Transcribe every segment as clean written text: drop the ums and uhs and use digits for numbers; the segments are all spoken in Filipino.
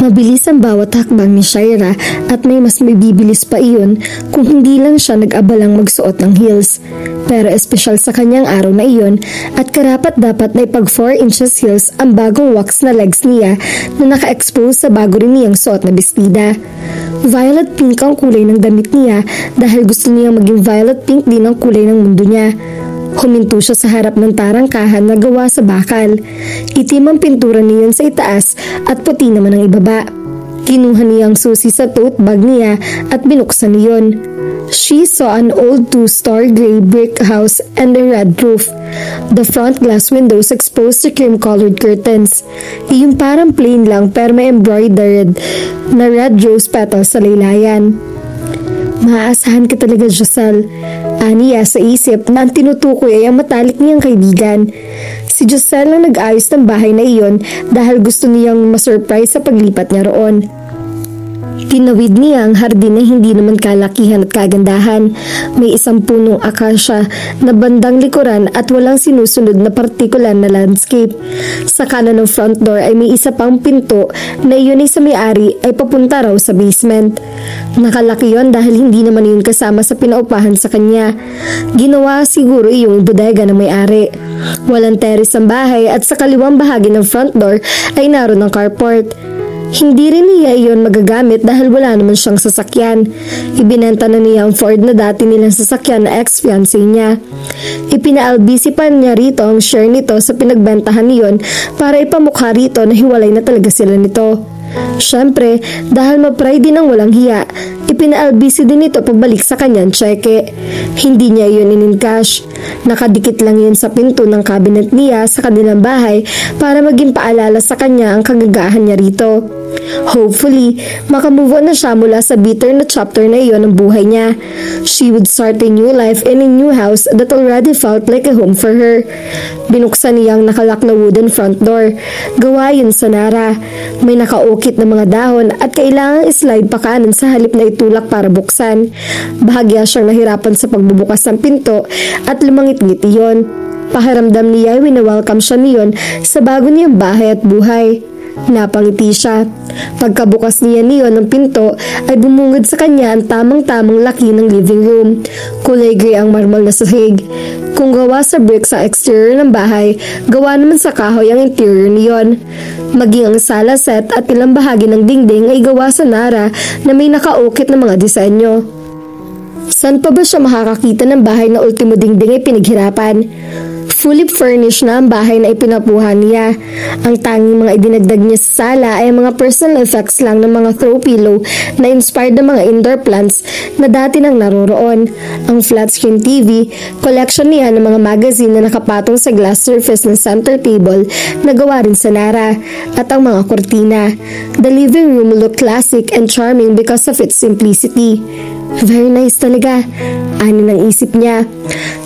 Mabilis ang bawat hakbang ni Shaira at may mas mabibilis pa iyon kung hindi lang siya nag-abalang magsuot ng heels. Pero espesyal sa kanyang araw na iyon at karapat dapat na ipag 4 inches heels ang bagong wax na legs niya na naka-expose sa bago rin niyang suot na bestida. Violet pink ang kulay ng damit niya dahil gusto niyang maging violet pink din ang kulay ng mundo niya. Huminto siya sa harap ng tarangkahan na gawa sa bakal. Itim ang pintura niyon sa itaas at puti naman ang ibaba. Kinuha niya ang susi sa tote bag niya at binuksan niyon. She saw an old 2-story gray brick house and a red roof. The front glass windows exposed to cream-colored curtains. Iyong parang plain lang pero may embroidered na red rose petals sa laylayan. Maaasahan ka talaga, Giselle. Aniya sa isip na ang tinutukoy ay ang matalik niyang kaibigan. Si Giselle ang nag-ayos ng bahay na iyon dahil gusto niyang masurprise sa paglipat niya roon. Tinawid niya ang hardin na hindi naman kalakihan at kagandahan. May isang punong akasya na bandang likuran at walang sinusunod na partikular na landscape. Sa kanan ng front door ay may isa pang pinto na iyon ay sa may-ari ay papunta raw sa basement. Nakalaki yon dahil hindi naman yun kasama sa pinaupahan sa kanya. Ginawa siguro iyong bodega ng may-ari. Walang terrace ang bahay at sa kaliwang bahagi ng front door ay naroon ang carport. Hindi rin niya iyon magagamit dahil wala naman siyang sasakyan. Ibinenta na niya ang Ford na dati nilang sasakyan na ex-fiancé niya. Ipinaalbisipan niya rito ang share nito sa pinagbentahan niyon para ipamukha rito na hiwalay na talaga sila nito. Siyempre, dahil ma-pride din ang walang hiya, ipinaalbisi din ito pabalik sa kanyang tseke. Hindi niya iyon in-cash. Nakadikit lang yun sa pinto ng cabinet niya sa kanilang bahay para maging paalala sa kanya ang kagagahan niya rito. Hopefully, makamove on na siya mula sa bitter na chapter na iyon ng buhay niya. She would start a new life in a new house that already felt like a home for her. Binuksan niya ang nakalak na wooden front door. Gawa yun sa Nara. May nakaukit na mga dahon at kailangang slide pa kanan sa halip na itulak para buksan. Bahagya siyang nahirapan sa pagbubukas ng pinto at lumangit-ngit iyon. Pakiramdam niya ay winawelcome siya niyon sa bago niyang bahay at buhay. Napangiti siya. Pagkabukas niya niyon ng pinto ay bumungad sa kanya ang tamang-tamang laki ng living room. Kulay gray ang marmal na sahig. Kung gawa sa bricks sa exterior ng bahay, gawa naman sa kahoy ang interior niyon. Maging ang sala set at ilang bahagi ng dingding ay gawa sa Nara na may nakaukit na mga disenyo. Saan pa ba siya makakakita ng bahay na ultimo dingding ay pinaghirapan? Fully furnished na ang bahay na ipinapuhan niya. Ang tanging mga idinagdag niya sa sala ay mga personal effects lang ng mga throw pillow na inspired ng mga indoor plants na dati nang naroroon. Ang flat screen TV, collection niya ng mga magazine na nakapatong sa glass surface ng center table na gawa rin sa Nara, at ang mga kortina. The living room looked classic and charming because of its simplicity. Very nice talaga, ani ng isip niya.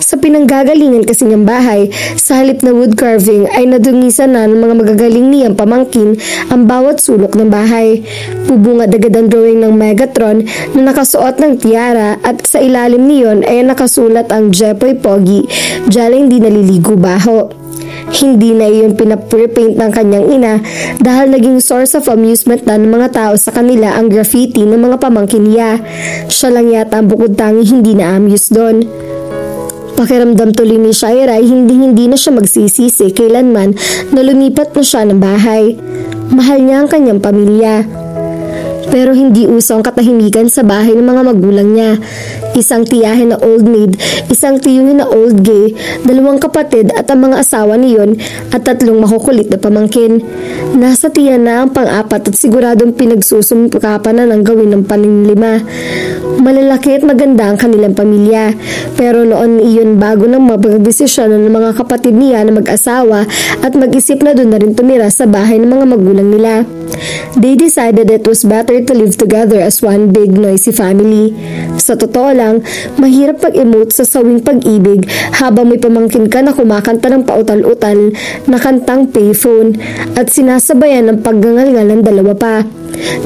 Sa pinanggagalingan kasi niyang bahay, sa halip na wood carving ay nadungisan na ng mga magagaling niyang pamangkin ang bawat sulok ng bahay. Bubungad agad ang drawing ng Megatron na nakasuot ng tiara at sa ilalim niyon ay nakasulat ang Jepoy Pogi, Diyaling di naliligo baho. Hindi na iyon pinaprepaint ng kanyang ina dahil naging source of amusement na ng mga tao sa kanila ang graffiti ng mga pamangkin niya. Siya lang yata ang bukod tangi hindi na-amuse doon. Pakiramdam tuloy ni Shaira ay hindi na siya magsisisi kailanman na lumipat na siya ng bahay. Mahal niya ang kanyang pamilya. Pero hindi uso ang katahimikan sa bahay ng mga magulang niya. Isang tiyahin na old maid, isang tiyuhin na old gay, 2 kapatid at ang mga asawa niyon at 3 makukulit na pamangkin. Nasa tiyan na ang pang-4 at siguradong pinagsusumpukapan na ng gawin ng pang-5. Malalaki at maganda ang kanilang pamilya. Pero noon iyon bago nang mapagdesisyon ng mga kapatid niya na mag-asawa at mag-isip na doon na rin tumira sa bahay ng mga magulang nila. They decided it was better to live together as one big noisy family. Sa totoo lang, mahirap pag-emote sa sawing pag-ibig habang may pamangkin ka na kumakanta ng pautal-utal na kantang payphone at sinasabayan ng paggangalgal ng 2 pa.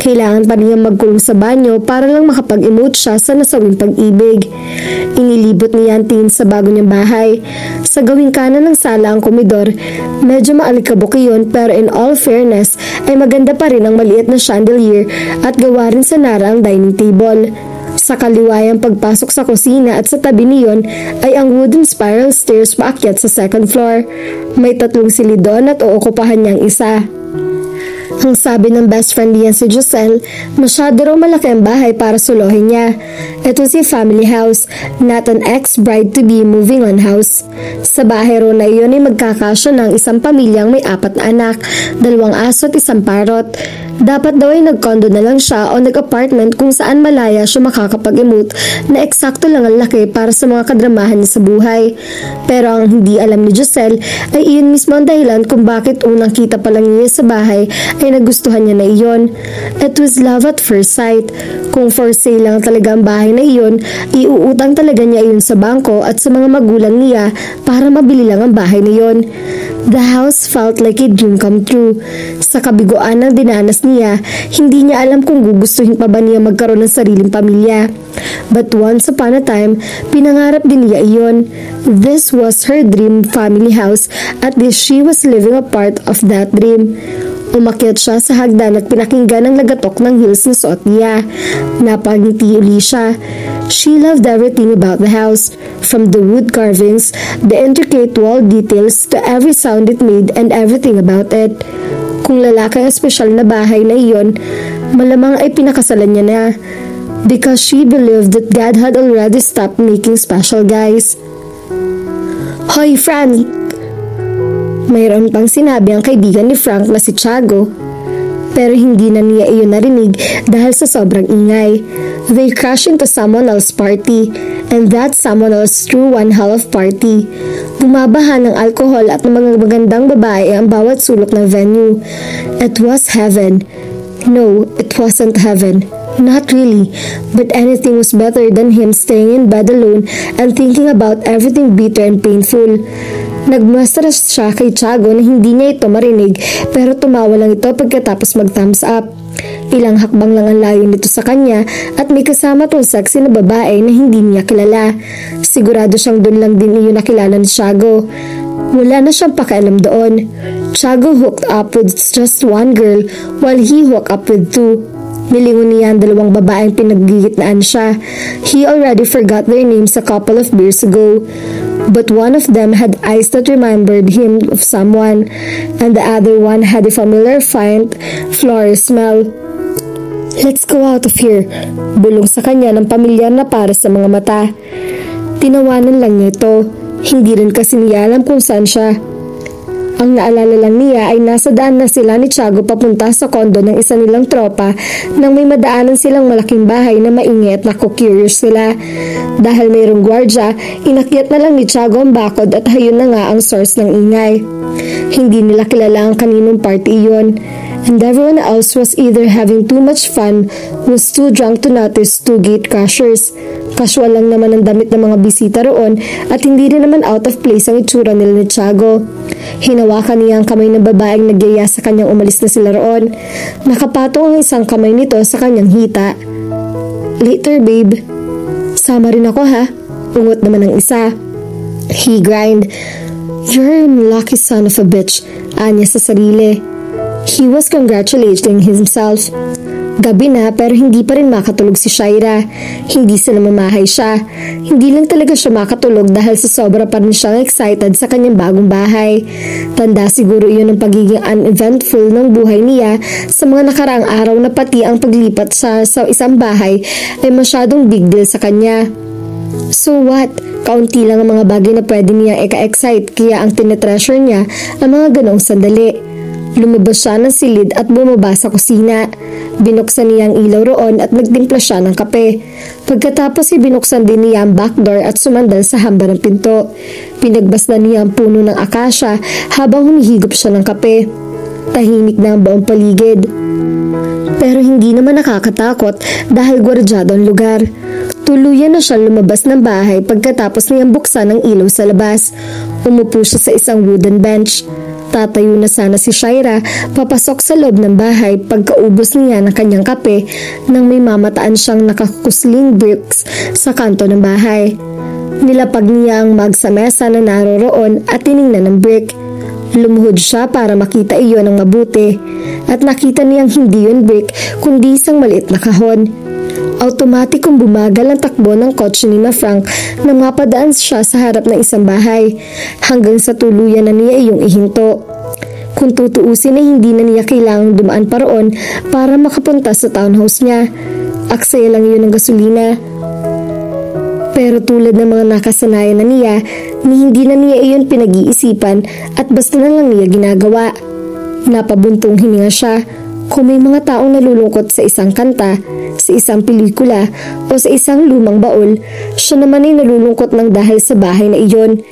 Kailangan pa niya magkulong sa banyo para lang makapag-emote siya sa nasawing pag-ibig. Inilibot niya ang tingin sa bago niyang bahay. Sa gawing kanan ng sala ang komedor, medyo maalikabok iyon pero in all fairness ay maganda pa rin ang maliit na chandelier at gawa rin sa Nara ang dining table. Sa kaliwayang pagpasok sa kusina at sa tabi niyon ay ang wooden spiral stairs paakyat sa second floor. May 3 silid doon at uukupahan niyang isa. Ang sabi ng best friend niya si Giselle, masyado raw malaki ang bahay para suluhin niya. Ito si family house, not an ex-bride-to-be moving on house. Sa bahay raw na iyon ay magkakasya ng isang pamilyang may 4 na anak, 2 aso at 1 parrot. Dapat daw ay nag-condo na lang siya o nag-apartment kung saan malaya siya makakapag-emote na eksakto lang ang laki para sa mga kadramahan niya sa buhay. Pero ang hindi alam ni Giselle ay iyon mismo ang dahilan kung bakit unang kita pa lang niya sa bahay ay nagustuhan niya na iyon. It was love at first sight. Kung for sale lang talaga ang bahay na iyon, iuutang talaga niya iyon sa bangko at sa mga magulang niya para mabili lang ang bahay na iyon. The house felt like a dream come true. Sa kabiguan ng dinanas niya, hindi niya alam kung gugustuhin pa ba niya magkaroon ng sariling pamilya. But once upon a time, pinangarap din niya iyon. This was her dream family house at least she was living a part of that dream. Umakyat siya sa hagdan at pinakinggan ang lagatok ng heels na suot niya. Napangiti uli siya. She loved everything about the house, from the wood carvings, the intricate wall details, to every sound it made and everything about it. Kung lalaki ang espesyal na bahay na iyon, malamang ay pinakasalan niya na, because she believed that God had already stopped making special guys. Hoy, Frank! Mayroon pang sinabi ang kaibigan ni Frank na si Tiago, pero hindi na niya iyon narinig dahil sa sobrang ingay. They crashed into someone else's party, and that someone else threw one hell of party. Bumabaha ng alkohol at ng mga magandang babae ang bawat sulok ng venue. It was heaven. No, it wasn't heaven. Not really, but anything was better than him staying in bed alone and thinking about everything bitter and painful. Nagmuestra siya kay Tiago na hindi niya ito marinig pero tumawa lang ito pagkatapos mag-thumbs up. Ilang hakbang lang ang layo nito sa kanya at may kasama tong sexy na babae na hindi niya kilala. Sigurado siyang doon lang din iyon nakilala ni Tiago. Wala na siyang pakialam doon. Tiago hooked up with just one girl while he hooked up with 2. Nilingon niya ang 2 babaeng pinaggigitnaan siya. He already forgot their names a couple of beers ago. But one of them had eyes that reminded him of someone, and the other one had a familiar faint, floral smell. Let's go out of here, bulong sa kanya ng pamilyar na para sa mga mata. Tinawanan lang niya ito, hindi rin kasi niya alam kung saan siya. Ang naalala lang niya ay nasa daan na sila ni Tiago papunta sa kondo ng isa nilang tropa nang may madaanan silang malaking bahay na maingay at naku-curious sila. Dahil mayroong gwardya, inakyat na lang ni Tiago ang bakod at hayun na nga ang source ng ingay. Hindi nila kilala ang kaninong party iyon. And everyone else was either having too much fun, was too drunk to notice 2 gate crashers. Casual lang naman ang damit ng mga bisita roon at hindi rin naman out of place ang itsura nila ni Tiago. Hinawakan niya ang kamay ng babaeng nagyaya sa kanyang umalis na sila roon. Nakapatong ang isang kamay nito sa kanyang hita. Later, babe. Sama rin ako ha. Ungot naman ang isa. He grind. You're a lucky son of a bitch, anya sa sarili. He was congratulating himself. Gabi na pero hindi pa rin makatulog si Shaira. Hindi sila mamahay siya. Hindi lang talaga siya makatulog dahil sa sobra pa rin siyang excited sa kanyang bagong bahay. Tanda siguro iyon ng pagiging uneventful ng buhay niya sa mga nakaraang araw na pati ang paglipat sa isang bahay ay masyadong big deal sa kanya. So what? Kaunti lang ang mga bagay na pwede niya eka-excite kaya ang tinetreasure niya ang mga ganong sandali. Lumabas siya ng silid at bumaba sa kusina. Binuksan niya ang ilaw roon at nagtimpla siya ng kape. Pagkatapos binuksan din niya ang backdoor at sumandal sa hamba ng pinto. Pinagbasdan niya ang puno ng akasya habang humihigop siya ng kape. Tahimik na ang buong paligid. Pero hindi naman nakakatakot dahil gwardyado ang lugar. Tuluyan na siya lumabas ng bahay pagkatapos niyang buksan ang ilaw sa labas. Umupo siya sa isang wooden bench. Tatayo na sana si Shaira papasok sa loob ng bahay pagkaubos niya ng kanyang kape nang may mamataan siyang nakakusling bricks sa kanto ng bahay. Nilapag niya ang mug sa mesa na naroroon at tiningnan ng brick. Lumuhod siya para makita iyon ng mabuti at nakita niyang hindi yun brick kundi isang maliit na kahon. Automatikong bumagal ang takbo ng kotse ni na Frank nang mapadaan siya sa harap ng isang bahay hanggang sa tuluyan na niya iyong ihinto. Kung tutuusin ay hindi na niya kailangang dumaan pa roon para makapunta sa townhouse niya. Aksaya lang yun ng gasolina. Pero tulad ng mga nakasanayan na niya, hindi na niya iyon pinag-iisipan at basta na lang niya ginagawa. Napabuntong hininga siya. Kung may mga taong nalulungkot sa isang kanta, sa isang pelikula o sa isang lumang baul, siya naman ay nalulungkot lang dahil sa bahay na iyon.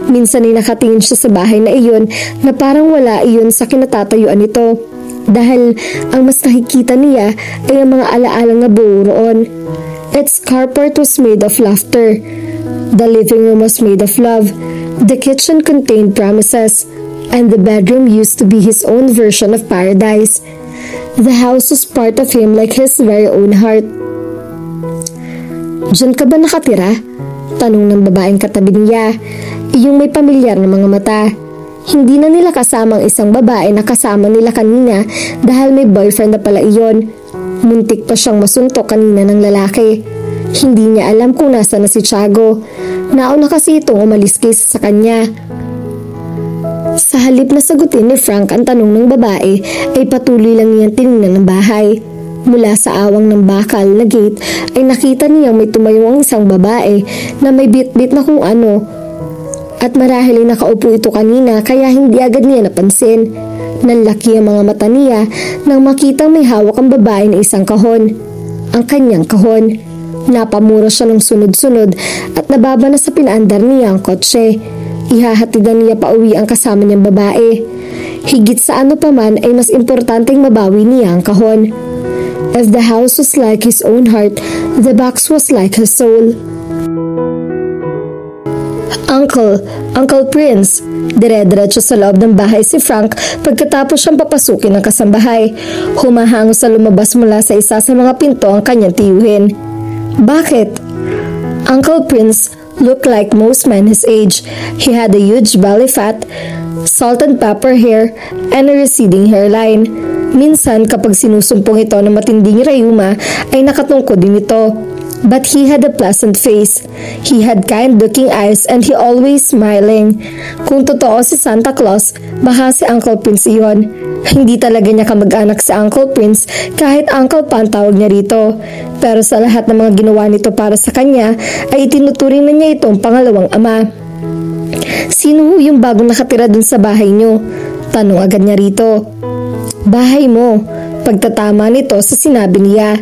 Minsan ay nakatingin siya sa bahay na iyon na parang wala iyon sa kinatatayuan nito. Dahil ang mas nakikita niya ay ang mga alaalang nabuo roon. Its carport was made of laughter. The living room was made of love. The kitchen contained promises. And the bedroom used to be his own version of paradise. The house was part of him like his very own heart. "Diyan ka ba nakatira?" tanong ng babaeng katabi niya. Iyong may pamilyar na mga mata. Hindi na nila kasama ang isang babae na kasama nila kanina dahil may boyfriend na pala iyon. Muntik pa siyang masuntok kanina ng lalaki. Hindi niya alam kung nasa na si Tiago. Nauna kasi itong umalis kaysa sa kanya. Sa halip na sagutin ni Frank ang tanong ng babae, ay patuloy lang niyang tinignan ng bahay. Mula sa awang ng bakal na gate ay nakita niyang may tumayo ang isang babae na may bit-bit na kung ano. At marahil ay nakaupo ito kanina kaya hindi agad niya napansin. Nanlaki ang mga mata niya nang makitang may hawak ang babae na isang kahon. Ang kanyang kahon. Napamura siya ng sunod-sunod at nababa na sa pinaandar niya ang kotse. Ihahatidan niya pa uwi ang kasama niyang babae. Higit sa ano pa man ay mas importanteng mabawi niya ang kahon. If the house was like his own heart, the box was like his soul. Uncle Prince. Dire-diretso sa loob ng bahay si Frank pagkatapos siyang papasukin ng kasambahay. Humahango sa lumabas mula sa isa sa mga pinto ang kanyang tiyuhin. "Bakit?" Uncle Prince looked like most men his age. He had a huge belly fat, salt and pepper hair, and a receding hairline. Minsan kapag sinusumpong ito ng matinding rayuma ay nakatungkod din ito. But he had a pleasant face. He had kind-looking eyes and he always smiling. Kung totoo si Santa Claus, baka si Uncle Prince iyon. Hindi talaga niya kamag-anak si Uncle Prince kahit Uncle pa ang tawag niya rito. Pero sa lahat ng mga ginawa nito para sa kanya ay itinuturing na niya itong pangalawang ama. "Sino yung bagong nakatira dun sa bahay niyo?" tanong agad niya rito. "Bahay mo," pagtatama nito sa sinabi niya.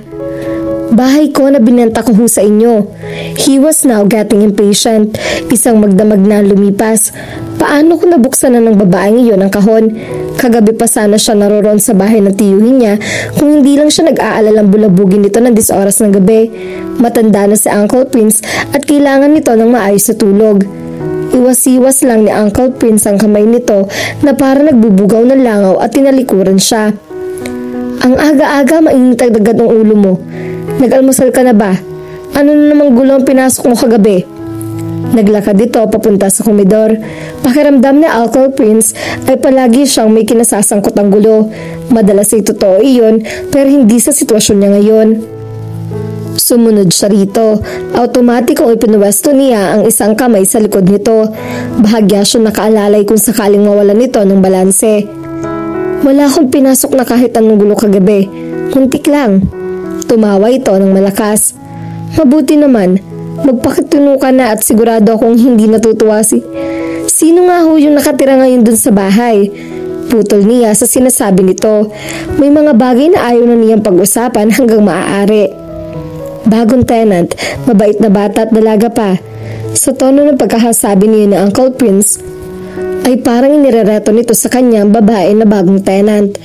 "Bahay ko na binenta ko ho sa inyo." He was now getting impatient. Isang magdamag na lumipas. Paano kung nabuksan na ng babaeng iyon ang kahon? Kagabi pa sana siya naroroon sa bahay ng tiyuhin niya kung hindi lang siya nag-aalalang bulabugin nito ng 10 oras ng gabi. Matanda na si Uncle Prince at kailangan nito ng maayos na tulog. Iwas-iwas lang ni Uncle Prince ang kamay nito na para nagbubugaw ng langaw at tinalikuran siya. "Ang aga-aga mainitag agad ang ulo mo. Nag-almusal ka na ba? Ano na namang gulo ang pinasok mo kagabi?" Naglakad ito papunta sa komedor. Pakiramdam ni Uncle Prince ay palagi siyang may kinasasangkot ang gulo. Madalas ay totoo iyon pero hindi sa sitwasyon niya ngayon. Sumunod siya rito. Automatikong ipinuwesto niya ang isang kamay sa likod nito. Bahagya siya nakaalalay kung sakaling mawalan nito ng balanse. "Wala akong pinasok na kahit anong gulo kagabi. Kuntik lang." Tumawa ito ng malakas. "Mabuti naman. Magpakitino ka na at sigurado akong hindi natutuwa Sino nga ho yung nakatira ngayon dun sa bahay?" Putol niya sa sinasabi nito. May mga bagay na ayaw na niyang pag-usapan hanggang maaari. "Bagong tenant, mabait na bata at dalaga pa." Sa tono ng pagkakasabi niya ni Uncle Prince, ay parang inirereto nito sa kanyang babae na bagong tenant.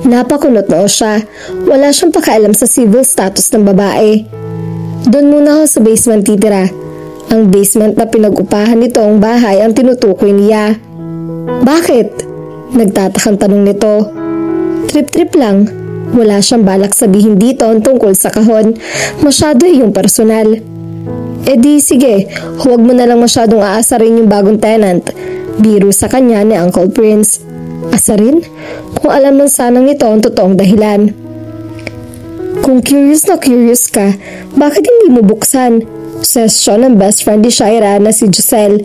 Napakunot na siya. Wala siyang pakialam sa civil status ng babae. "Doon muna ako sa basement titira." Ang basement na pinag-upahan nito ang bahay ang tinutukoy niya. "Bakit?" nagtatakang tanong nito. "Trip-trip lang. Wala siyang balak sabihin dito ang tungkol sa kahon. Masyado yung personal." "Eh di sige, huwag mo na lang masyadong aasarin yung bagong tenant. Biro sa kanya ni Uncle Prince. Asarin? Kung alam man sanang nito ang totoong dahilan. Kung curious na curious ka, bakit hindi mo buksan? Suggestion ng best friend ni Shaira na si Giselle.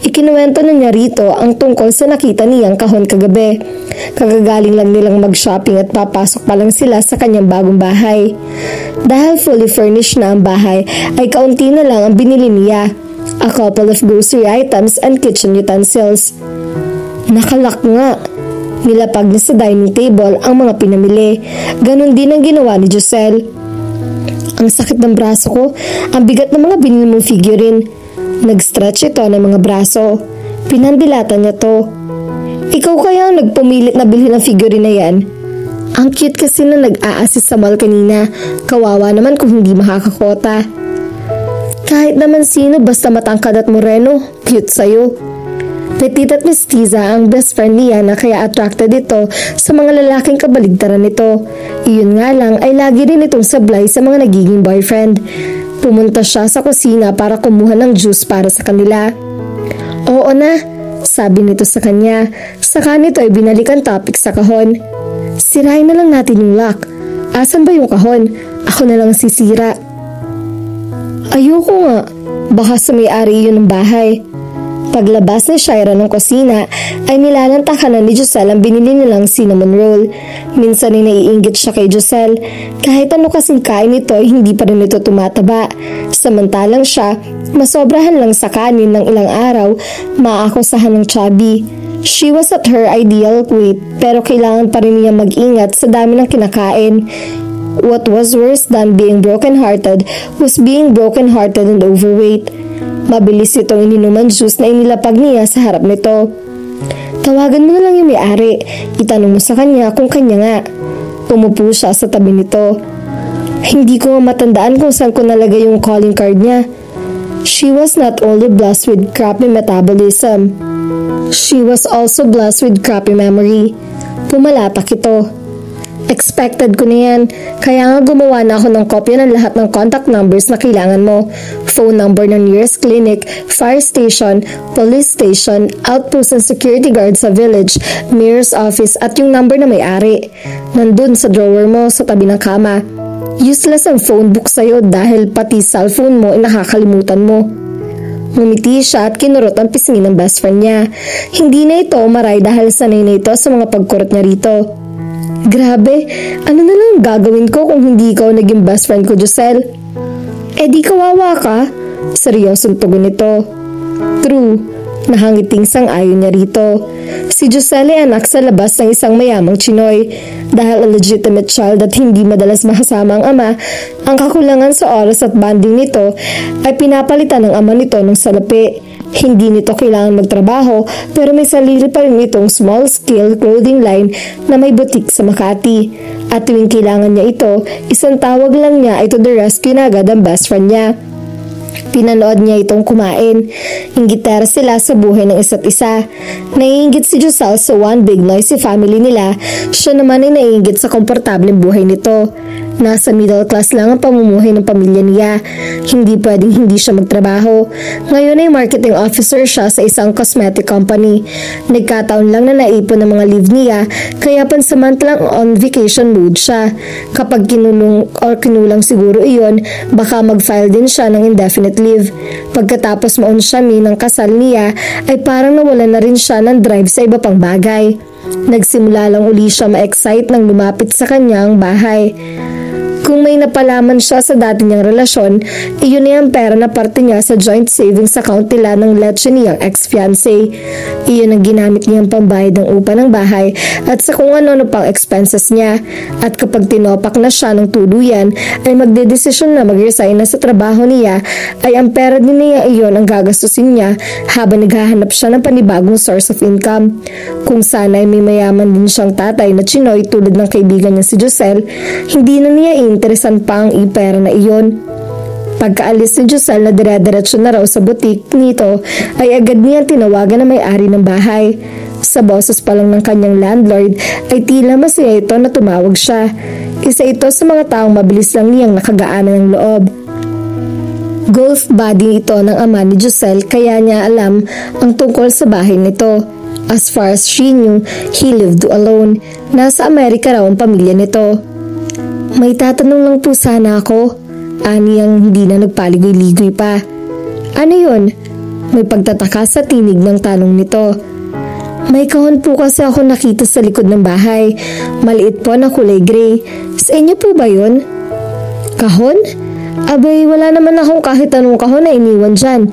Ikinuwento na niya rito ang tungkol sa nakita niyang kahon kagabi. Kagagaling lang nilang mag-shopping at papasok pa lang sila sa kanyang bagong bahay. Dahil fully furnished na ang bahay, ay kaunti na lang ang binili niya. A couple of grocery items and kitchen utensils. Nakalak nga. Nilapag niya sa dining table ang mga pinamili. Ganon din ang ginawa ni Giselle. Ang sakit ng braso ko, ang bigat ng mga binili mong figurine. Nag-stretch ito ng mga braso. Pinandilatan niya to. Ikaw kaya ang nagpumilit na bilhin ng figurine na yan? Ang cute kasi na nag-a-assist sa mall kanina. Kawawa naman kung hindi makakakota. Kahit naman sino basta matangkad at moreno, cute sa'yo. Petit at mestiza ang best friend niya na kaya attracted ito sa mga lalaking kabaligtaran nito. Iyon nga lang ay lagi rin itong sablay sa mga nagiging boyfriend. Pumunta siya sa kusina para kumuha ng juice para sa kanila. Oo na, sabi nito sa kanya. Saka nito ay binalik ang topic sa kahon. Sirain na lang natin yung lock. Asan ba yung kahon? Ako na lang sisira. Ayoko nga. Baka sa may-ari yun ng bahay. Paglabas ni Shaira ng kusina ay nilalantakan na ni Giselle ang binili nilang cinnamon roll. Minsan ay naiinggit siya kay Giselle. Kahit ano kasing kain nito ay hindi pa rin ito tumataba. Samantalang siya, masobrahan lang sa kanin ng ilang araw, maakusahan ng chubby. She was at her ideal weight pero kailangan pa rin niya mag-ingat sa dami ng kinakain. What was worse than being broken-hearted was being broken-hearted and overweight. Mabilis itong ininuman juice na inilapag niya sa harap nito. Tawagan mo na lang yung may-ari. Itanong mo sa kanya kung kanya nga. Umupo siya sa tabi nito. Hindi ko matandaan kung saan ko nalagay yung calling card niya. She was not only blessed with crappy metabolism. She was also blessed with crappy memory. Pumalatak ito. Expected ko na yan. Kaya nga gumawa na ako ng kopya ng lahat ng contact numbers na kailangan mo. Phone number ng nearest clinic, fire station, police station, outpost and security guard sa village, mayor's office at yung number na may-ari. Nandun sa drawer mo sa tabi ng kama. Useless ang phone book sa'yo dahil pati cellphone mo ay nakakalimutan mo. Ngumiti siya at kinurot ang pisngi ng best friend niya. Hindi na ito maray dahil sanay na ito sa mga pagkurot niya rito. Grabe, ano na lang gagawin ko kung hindi ikaw naging best friend ko, Giselle? Eh di kawawa ka? Seryosong tugon nito. True, nahangiting sang-ayon niya rito. Si Giselle ay anak sa labas ng isang mayamang Chinoy. Dahil a legitimate child at hindi madalas makasama ang ama, ang kakulangan sa oras at bonding nito ay pinapalitan ng ama nito ng salapi. Hindi nito kailangan magtrabaho pero may sarili pa rin itong small-scale clothing line na may boutique sa Makati. At tuwing kailangan niya ito, isang tawag lang niya ay to the rescue na agad ang best friend niya. Pinanood niya itong kumain. Inggitera sila sa buhay ng isa't isa. Naiinggit si Giselle sa one big noisy family nila. Siya naman ay naiinggit sa komportableng buhay nito. Nasa middle class lang ang pamumuhay ng pamilya niya. Hindi pwedeng hindi siya magtrabaho. Ngayon ay marketing officer siya sa isang cosmetic company. Nagkataon lang na naipon ng mga leave niya, kaya pansamantalang on vacation mode siya. Kapag kinulong or kinulang siguro iyon, baka mag-file din siya ng indefinite leave. Pagkatapos maon siya ng kasal niya, ay parang nawalan na rin siya ng drive sa iba pang bagay. Nagsimula lang uli siya ma-excite nang lumapit sa kanyang bahay. Kung may napalaman siya sa dati niyang relasyon, iyon na yung pera na parte niya sa joint savings account nila ng leche niyang ex-fiancé. Iyon ang ginamit niyang pambayad ng upa ng bahay at sa kung ano-ano pang expenses niya. At kapag tinopak na siya ng tuluyan, ay magdedesisyon na mag-resign na sa trabaho niya, ay ang pera din niya iyon ang gagastusin niya habang naghahanap siya ng panibagong source of income. Kung sana ay may mayaman din siyang tatay na Chinoy tulad ng kaibigan niya si Giselle, hindi na niya interesan pa ang ipera na iyon. Pagkaalis ni Giselle na dire-diretso na raw sa butik nito, ay agad niyang tinawagan na may-ari ng bahay. Sa boses pa lang ng kanyang landlord ay tila masaya ito na tumawag siya. Isa ito sa mga taong mabilis lang niyang nakagaanan ng loob. Golf buddy ito ng ama ni Giselle kaya niya alam ang tungkol sa bahay nito. As far as she knew, he lived alone. Nasa Amerika raw ang pamilya nito. May tatanong lang po sana ako. Ani ang hindi na nagpaligoy-ligoy pa. Ano yun? May pagtataka sa tinig ng tanong nito. May kahon po kasi ako nakita sa likod ng bahay. Maliit po na kulay gray. Sa inyo po ba yun? Kahon? Abay, wala naman akong kahit anong kahon na iniwan dyan.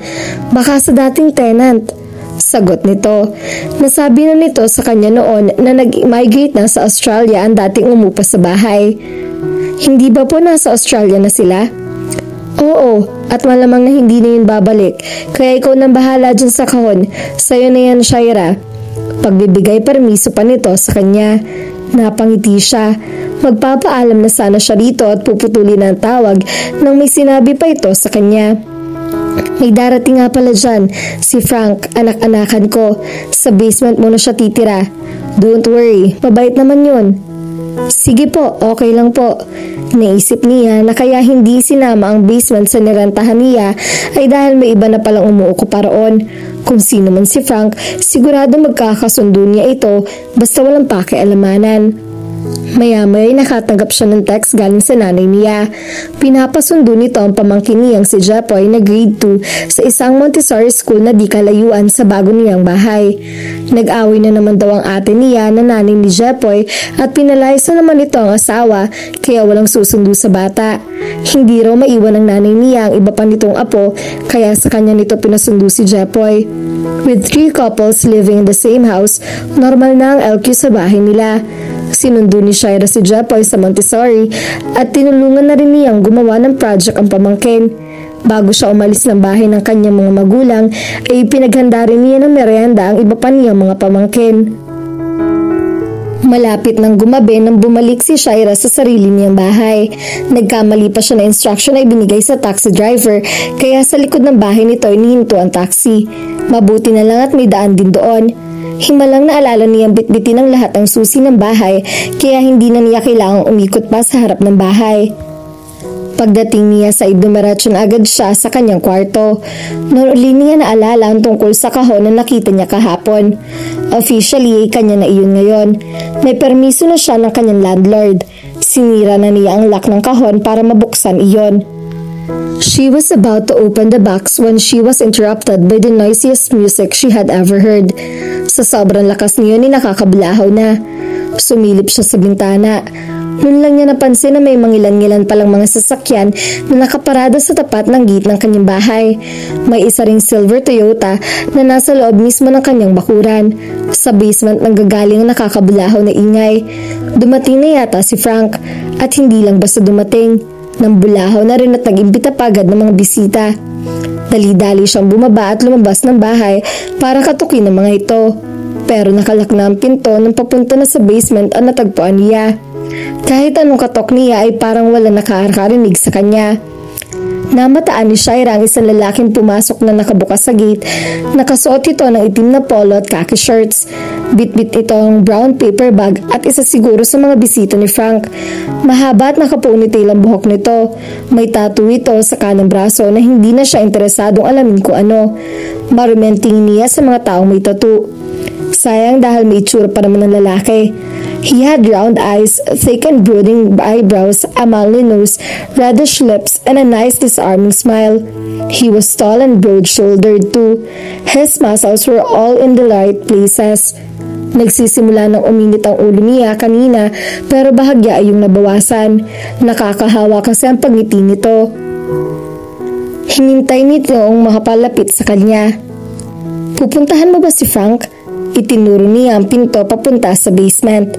Baka sa dating tenant. Sagot nito. Nasabi na nito sa kanya noon na nag-migrate na sa Australia ang dating umupa sa bahay. Hindi ba po nasa Australia na sila? Oo, at malamang na hindi na yun babalik. Kaya ikaw nang bahala dyan sa kahon. Sa'yo na yan, Shaira. Pagbibigay permiso pa nito sa kanya. Napangiti siya. Magpapaalam na sana siya rito at puputulin ang tawag nang may sinabi pa ito sa kanya. May darating nga pala dyan, si Frank, anak-anakan ko. Sa basement mo na siya titira. Don't worry, mabait naman yun. Sige po, okay lang po. Naisip niya na kaya hindi sinama ang basement sa nirentahan niya ay dahil may iba na palang umuuko pa roon. Kung sino man si Frank, sigurado magkakasundo niya ito basta walang pakialamanan. Maya-maya ay nakatanggap siya ng text galing sa nanay niya. Pinapasundo nito ang pamangkin niyang si Jepoy na grade 2 sa isang Montessori school na di kalayuan sa bago niyang bahay. Nag-away na naman daw ang ate niya na nanay ni Jepoy at pinalayas na naman ito ang asawa kaya walang susundo sa bata. Hindi raw maiwan ng nanay niya ang iba pa nitong apo kaya sa kanya nito pinasundo si Jepoy. With 3 couples living in the same house, normal na ang LQ sa bahay nila. Sinundo ni Shaira si Jepoy sa Montessori at tinulungan na rin niyang gumawa ng project ang pamangkin. Bago siya umalis ng bahay ng kanyang mga magulang, ay pinaghanda rin niya ng merienda ang iba pa niyang mga pamangkin. Malapit nang gumabi nang bumalik si Shaira sa sarili niyang bahay. Nagkamali pa siya na instruction na ibinigay sa taxi driver kaya sa likod ng bahay nito ay nihinto ang taxi. Mabuti na lang at may daan din doon. Himalang naalala niyang bitbitin ang lahat ng susi ng bahay kaya hindi na niya kailangang umikot pa sa harap ng bahay. Pagdating niya sa idumiretso na agad siya sa kanyang kwarto. Noon uli niya naalala ang tungkol sa kahon na nakita niya kahapon. Officially ay kanya na iyon ngayon. May permiso na siya ng kanyang landlord. Sinira na niya ang lock ng kahon para mabuksan iyon. She was about to open the box when she was interrupted by the noisiest music she had ever heard. Sa sobrang lakas niyon ay nakakablahaw na. Sumilip siya sa bintana. Noon lang niya napansin na may mangilan-ngilan palang mga sasakyan na nakaparada sa tapat ng gate ng kanyang bahay. May isa ring silver Toyota na nasa loob mismo ng kanyang bakuran. Sa basement nanggagaling ang nakakablahaw na ingay. Dumating na yata si Frank at hindi lang basta dumating. Nang bulahaw na rin at nag-imbita pa agad ng mga bisita. Dali-dali siyang bumaba at lumabas ng bahay para katukin ng mga ito. Pero nakalak na ang pinto nang papunta na sa basement ang natagpuan niya. Kahit anong katok niya ay parang wala nakakarinig sa kanya. Namataan ni Shaira ang isang lalaking pumasok na nakabukas sa gate. Nakasuot ito ng itim na polo at khaki shirts. Bit-bit ito ang brown paper bag at isa siguro sa mga bisita ni Frank. Mahaba at nakapunitail ang buhok nito. May tattoo ito sa kanang braso na hindi na siya interesadong alamin kung ano. Marumenting niya sa mga taong may tattoo. Sayang dahil may itsura pa naman ng lalaki. He had round eyes, thick and brooding eyebrows, a manly nose, reddish lips, and a nice disarming smile. He was tall and broad-shouldered too. His muscles were all in the right places. Nagsisimula ng uminit ang ulo niya kanina pero bahagya ay yung nabawasan. Nakakahawa kasi ang pagngiti nito. Hinintay nito ang makapalapit sa kanya. Pupuntahan mo ba si Frank? Itinuro niya ang pinto papunta sa basement.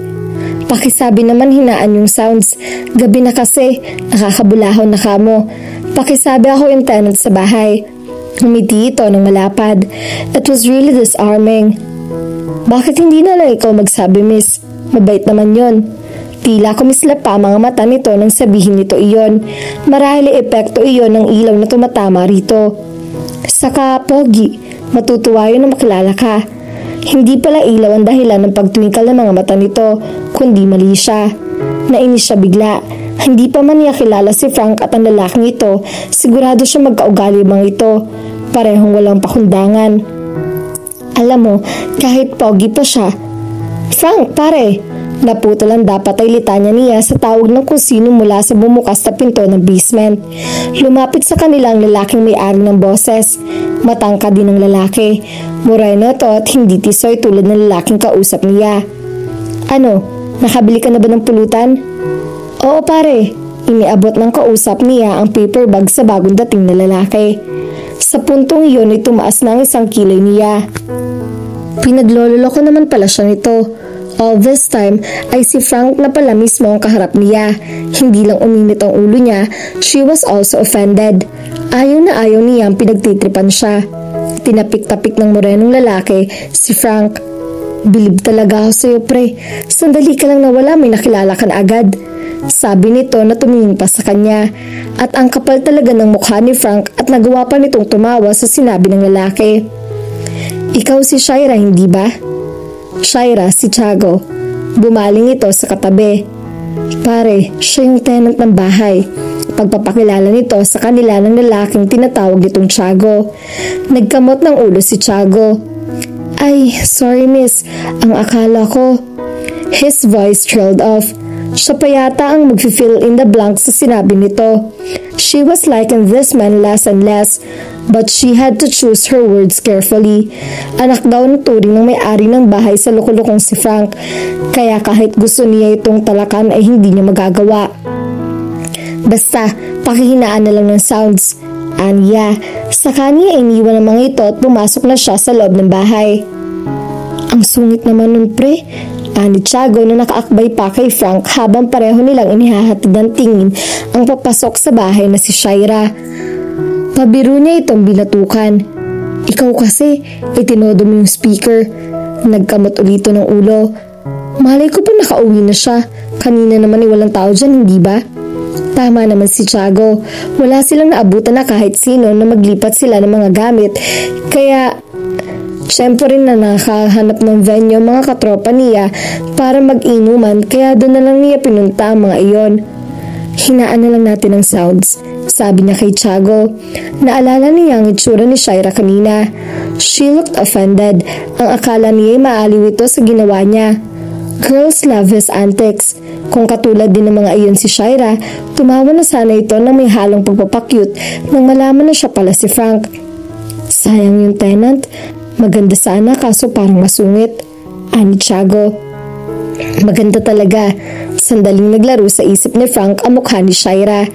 Pakisabi naman hinaan yung sounds. Gabi na kasi, nakakabulahaw na kamo. Pakisabi ako yung tenant sa bahay. Humiti ito ng malapad. It was really disarming. Bakit hindi na lang ikaw magsabi, miss? Mabait naman yon. Tila kumislap pa mga mata nito nang sabihin nito iyon. Marahil epekto iyon ng ilaw na tumatama rito. Saka, pogi, matutuwa yun na makilala ka. Hindi pala ilaw ang dahilan ng pagtwinkle ng mga mata nito, kundi mali siya. Nainis siya bigla. Hindi pa man niya kilala si Frank at ang lalaking ito, sigurado siya magkaugali mga ito. Parehong walang pakundangan. Alam mo, kahit pogi pa siya. Frank, pare! Naputol ang dapat ay litanya niya sa tawag ng kung sino mula sa bumukas na pinto ng basement. Lumapit sa kanilang lalaking may-ari ng boses. Matangkad din ng lalaki. Moreno to at hindi tisoy tulad ng lalaking kausap niya. Ano, nakabili ka na ba ng pulutan? Oo pare, iniabot ng kausap niya ang paper bag sa bagong dating na lalaki. Sa puntong iyon ay tumaas ng isang kilay niya. Pinaglololo ko naman pala siya nito. All this time ay si Frank na pala mismo ang kaharap niya. Hindi lang uminit ang ulo niya, she was also offended. Ayaw na ayaw niya ang pinagtitripan siya. Tinapik-tapik ng morenong lalaki si Frank. Bilib talaga ako sa'yo pre, sandali ka lang nawala may nakilala ka na agad. Sabi nito na tumingin pa sa kanya. At ang kapal talaga ng mukha ni Frank at nagawa pa nitong tumawa sa sinabi ng lalaki. Ikaw si Shaira, hindi ba? Shaira, si Tiago. Bumaling ito sa katabi. Pare, siya yung tenant ng bahay. Pagpapakilala nito sa kanila ng lalaking tinatawag itong Tiago. Nagkamot ng ulo si Tiago. Ay, sorry miss, ang akala ko. His voice trailed off. Siya pa yata ang mag-fill in the blanks sa sinabi nito. She was liking this man less and less, but she had to choose her words carefully. Anak daw ng turing ng may-ari ng bahay sa lukulukong si Frank, kaya kahit gusto niya itong talakan ay hindi niya magagawa. Basta, pakihinaan na lang ng sounds. Anya, sa kanya iniwan ng mga ito at pumasok na siya sa loob ng bahay. Ang sungit naman nun pre, ani Tiago na nakaakbay pa kay Frank habang pareho nilang inihahatid ng tingin ang papasok sa bahay na si Shaira. Pabiro niya itong binatukan. Ikaw kasi, itinodo mo yung speaker. Nagkamot ulito ng ulo. Malay ko pa nakauwi na siya. Kanina naman ay walang tao dyan, hindi ba? Tama naman si Tiago. Wala silang naabutan na kahit sino na maglipat sila ng mga gamit. Kaya siyempre na nakahanap ng venue mga katropa niya para mag-inuman kaya doon na lang niya pinunta ang mga iyon. Hinaan na lang natin ang sounds, sabi niya kay Tiago. Naalala niya ang itsura ni Shaira kanina. She looked offended. Ang akala niya ay maaliw ito sa ginawa niya. Girls love his antics. Kung katulad din ng mga iyon si Shaira, tumawa na sana ito na may halong pagpapakyut nang malaman na siya pala si Frank. Sayang yung tenant. Maganda sana kaso parang masungit. Ani Tiago. Maganda talaga. Sandaling naglaro sa isip ni Frank ang mukha ni Shaira.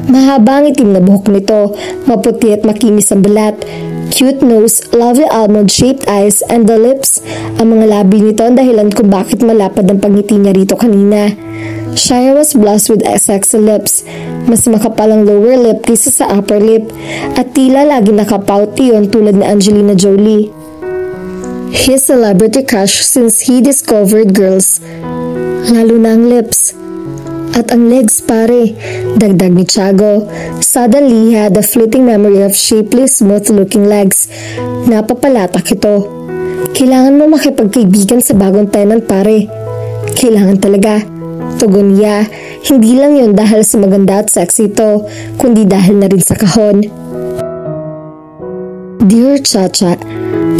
Mahaba ang itim na buhok nito. Maputi at makinis ang balat. Cute nose, lovely almond-shaped eyes, and the lips. Ang mga labi nito ang dahilan kung bakit malapad ang pangiti niya rito kanina. Shaira was blessed with sexy lips. Mas makapal ang lower lip kaysa sa upper lip. At tila lagi nakapout iyon tulad ni Angelina Jolie. His celebrity crush since he discovered girls. Lalo na ang lips. At ang legs pare, dagdag ni Tiago. Suddenly he had a fleeting memory of shapely, smooth-looking legs. Napapalatak ito. Kailangan mo makipagkaibigan sa bagong tenant pare. Kailangan talaga. Tugon niya. Hindi lang yun dahil sa maganda at sexy ito, kundi dahil na rin sa kahon. Dear Chacha,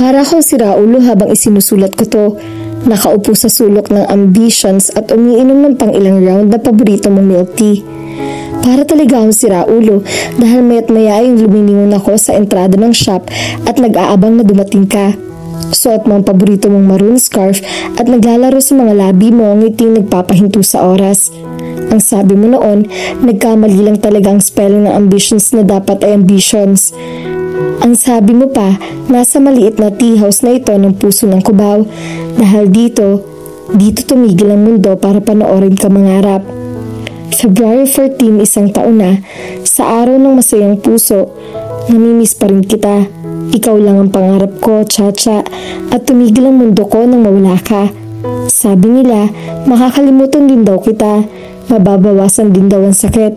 para akong siraulo habang isinusulat ko to. Nakaupo sa sulok ng ambitions at umiinom ng pang ilang round na paborito mong milk tea. Para talaga akong siraulo dahil maya't maya yung lumilingon ako sa entrada ng shop at nag-aabang na dumating ka. Suot mo ang paborito mong maroon scarf at naglalaro sa mga labi mo ang ngiting nagpapahinto sa oras. Ang sabi mo noon, nagkamali lang talaga ang spelling ng ambitions na dapat ay ambitions. Ang sabi mo pa, nasa maliit na tea house na ito ng puso ng Cubao. Dahil dito tumigil ang mundo para panoorin ka mangarap. February 14, isang taon na, sa araw ng masayang puso, namimiss pa rin kita. Ikaw lang ang pangarap ko, Chacha, at tumigil ang mundo ko nang mawala ka. Sabi nila, makakalimutan din daw kita, mababawasan din daw ang sakit.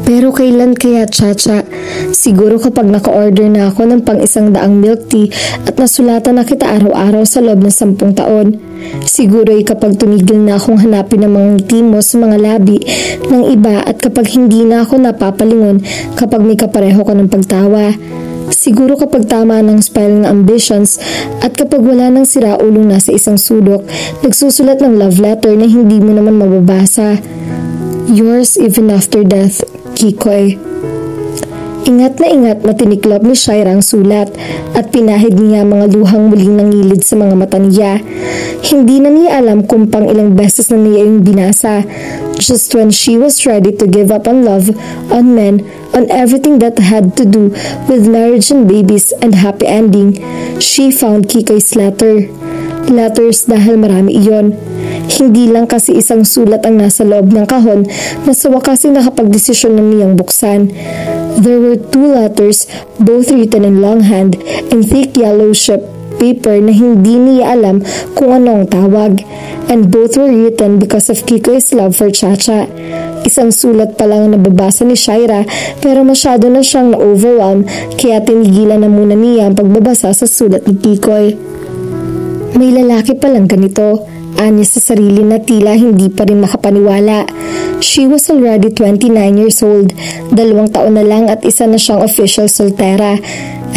Pero kailan kaya, Chacha? Siguro kapag naka-order na ako ng pang-100 milk tea at nasulatan na kita araw-araw sa loob ng 10 taon. Siguro ay kapag tumigil na akong hanapin ang mga ngiti mo sa mga labi ng iba at kapag hindi na ako napapalingon kapag may kapareho ka ng pagtawa. Siguro kapag tama ng spiraling ambitions at kapag wala nang siraulong nasa isang sulok, nagsusulat ng love letter na hindi mo naman mababasa. Yours even after death, Kikoy. Ingat na tiniklop ni Shaira ang sulat at pinahid niya mga luhang muling nangilid sa mga mata niya. Hindi na niya alam kung pang ilang beses na niya yung binasa. Just when she was ready to give up on love, on men, on everything that had to do with marriage and babies and happy ending, she found Kikoy's letter. Letters dahil marami iyon. Hindi lang kasi isang sulat ang nasa loob ng kahon na sa wakas ay nakapagdesisyon ng niyang buksan. There were 2 letters, both written in longhand in thick yellow sheet paper na hindi niya alam kung anong tawag. And both were written because of Kikoy's love for Chacha. Isang sulat pa lang nababasa ni Shaira pero masyado na siyang na-overwhelm kaya tinigilan na muna niya ang pagbabasa sa sulat ni Kikoy. May lalaki palang ganito. Anya sa sarili na tila hindi pa rin makapaniwala. She was already 29 years old, 2 taon na lang at isa na siyang official soltera.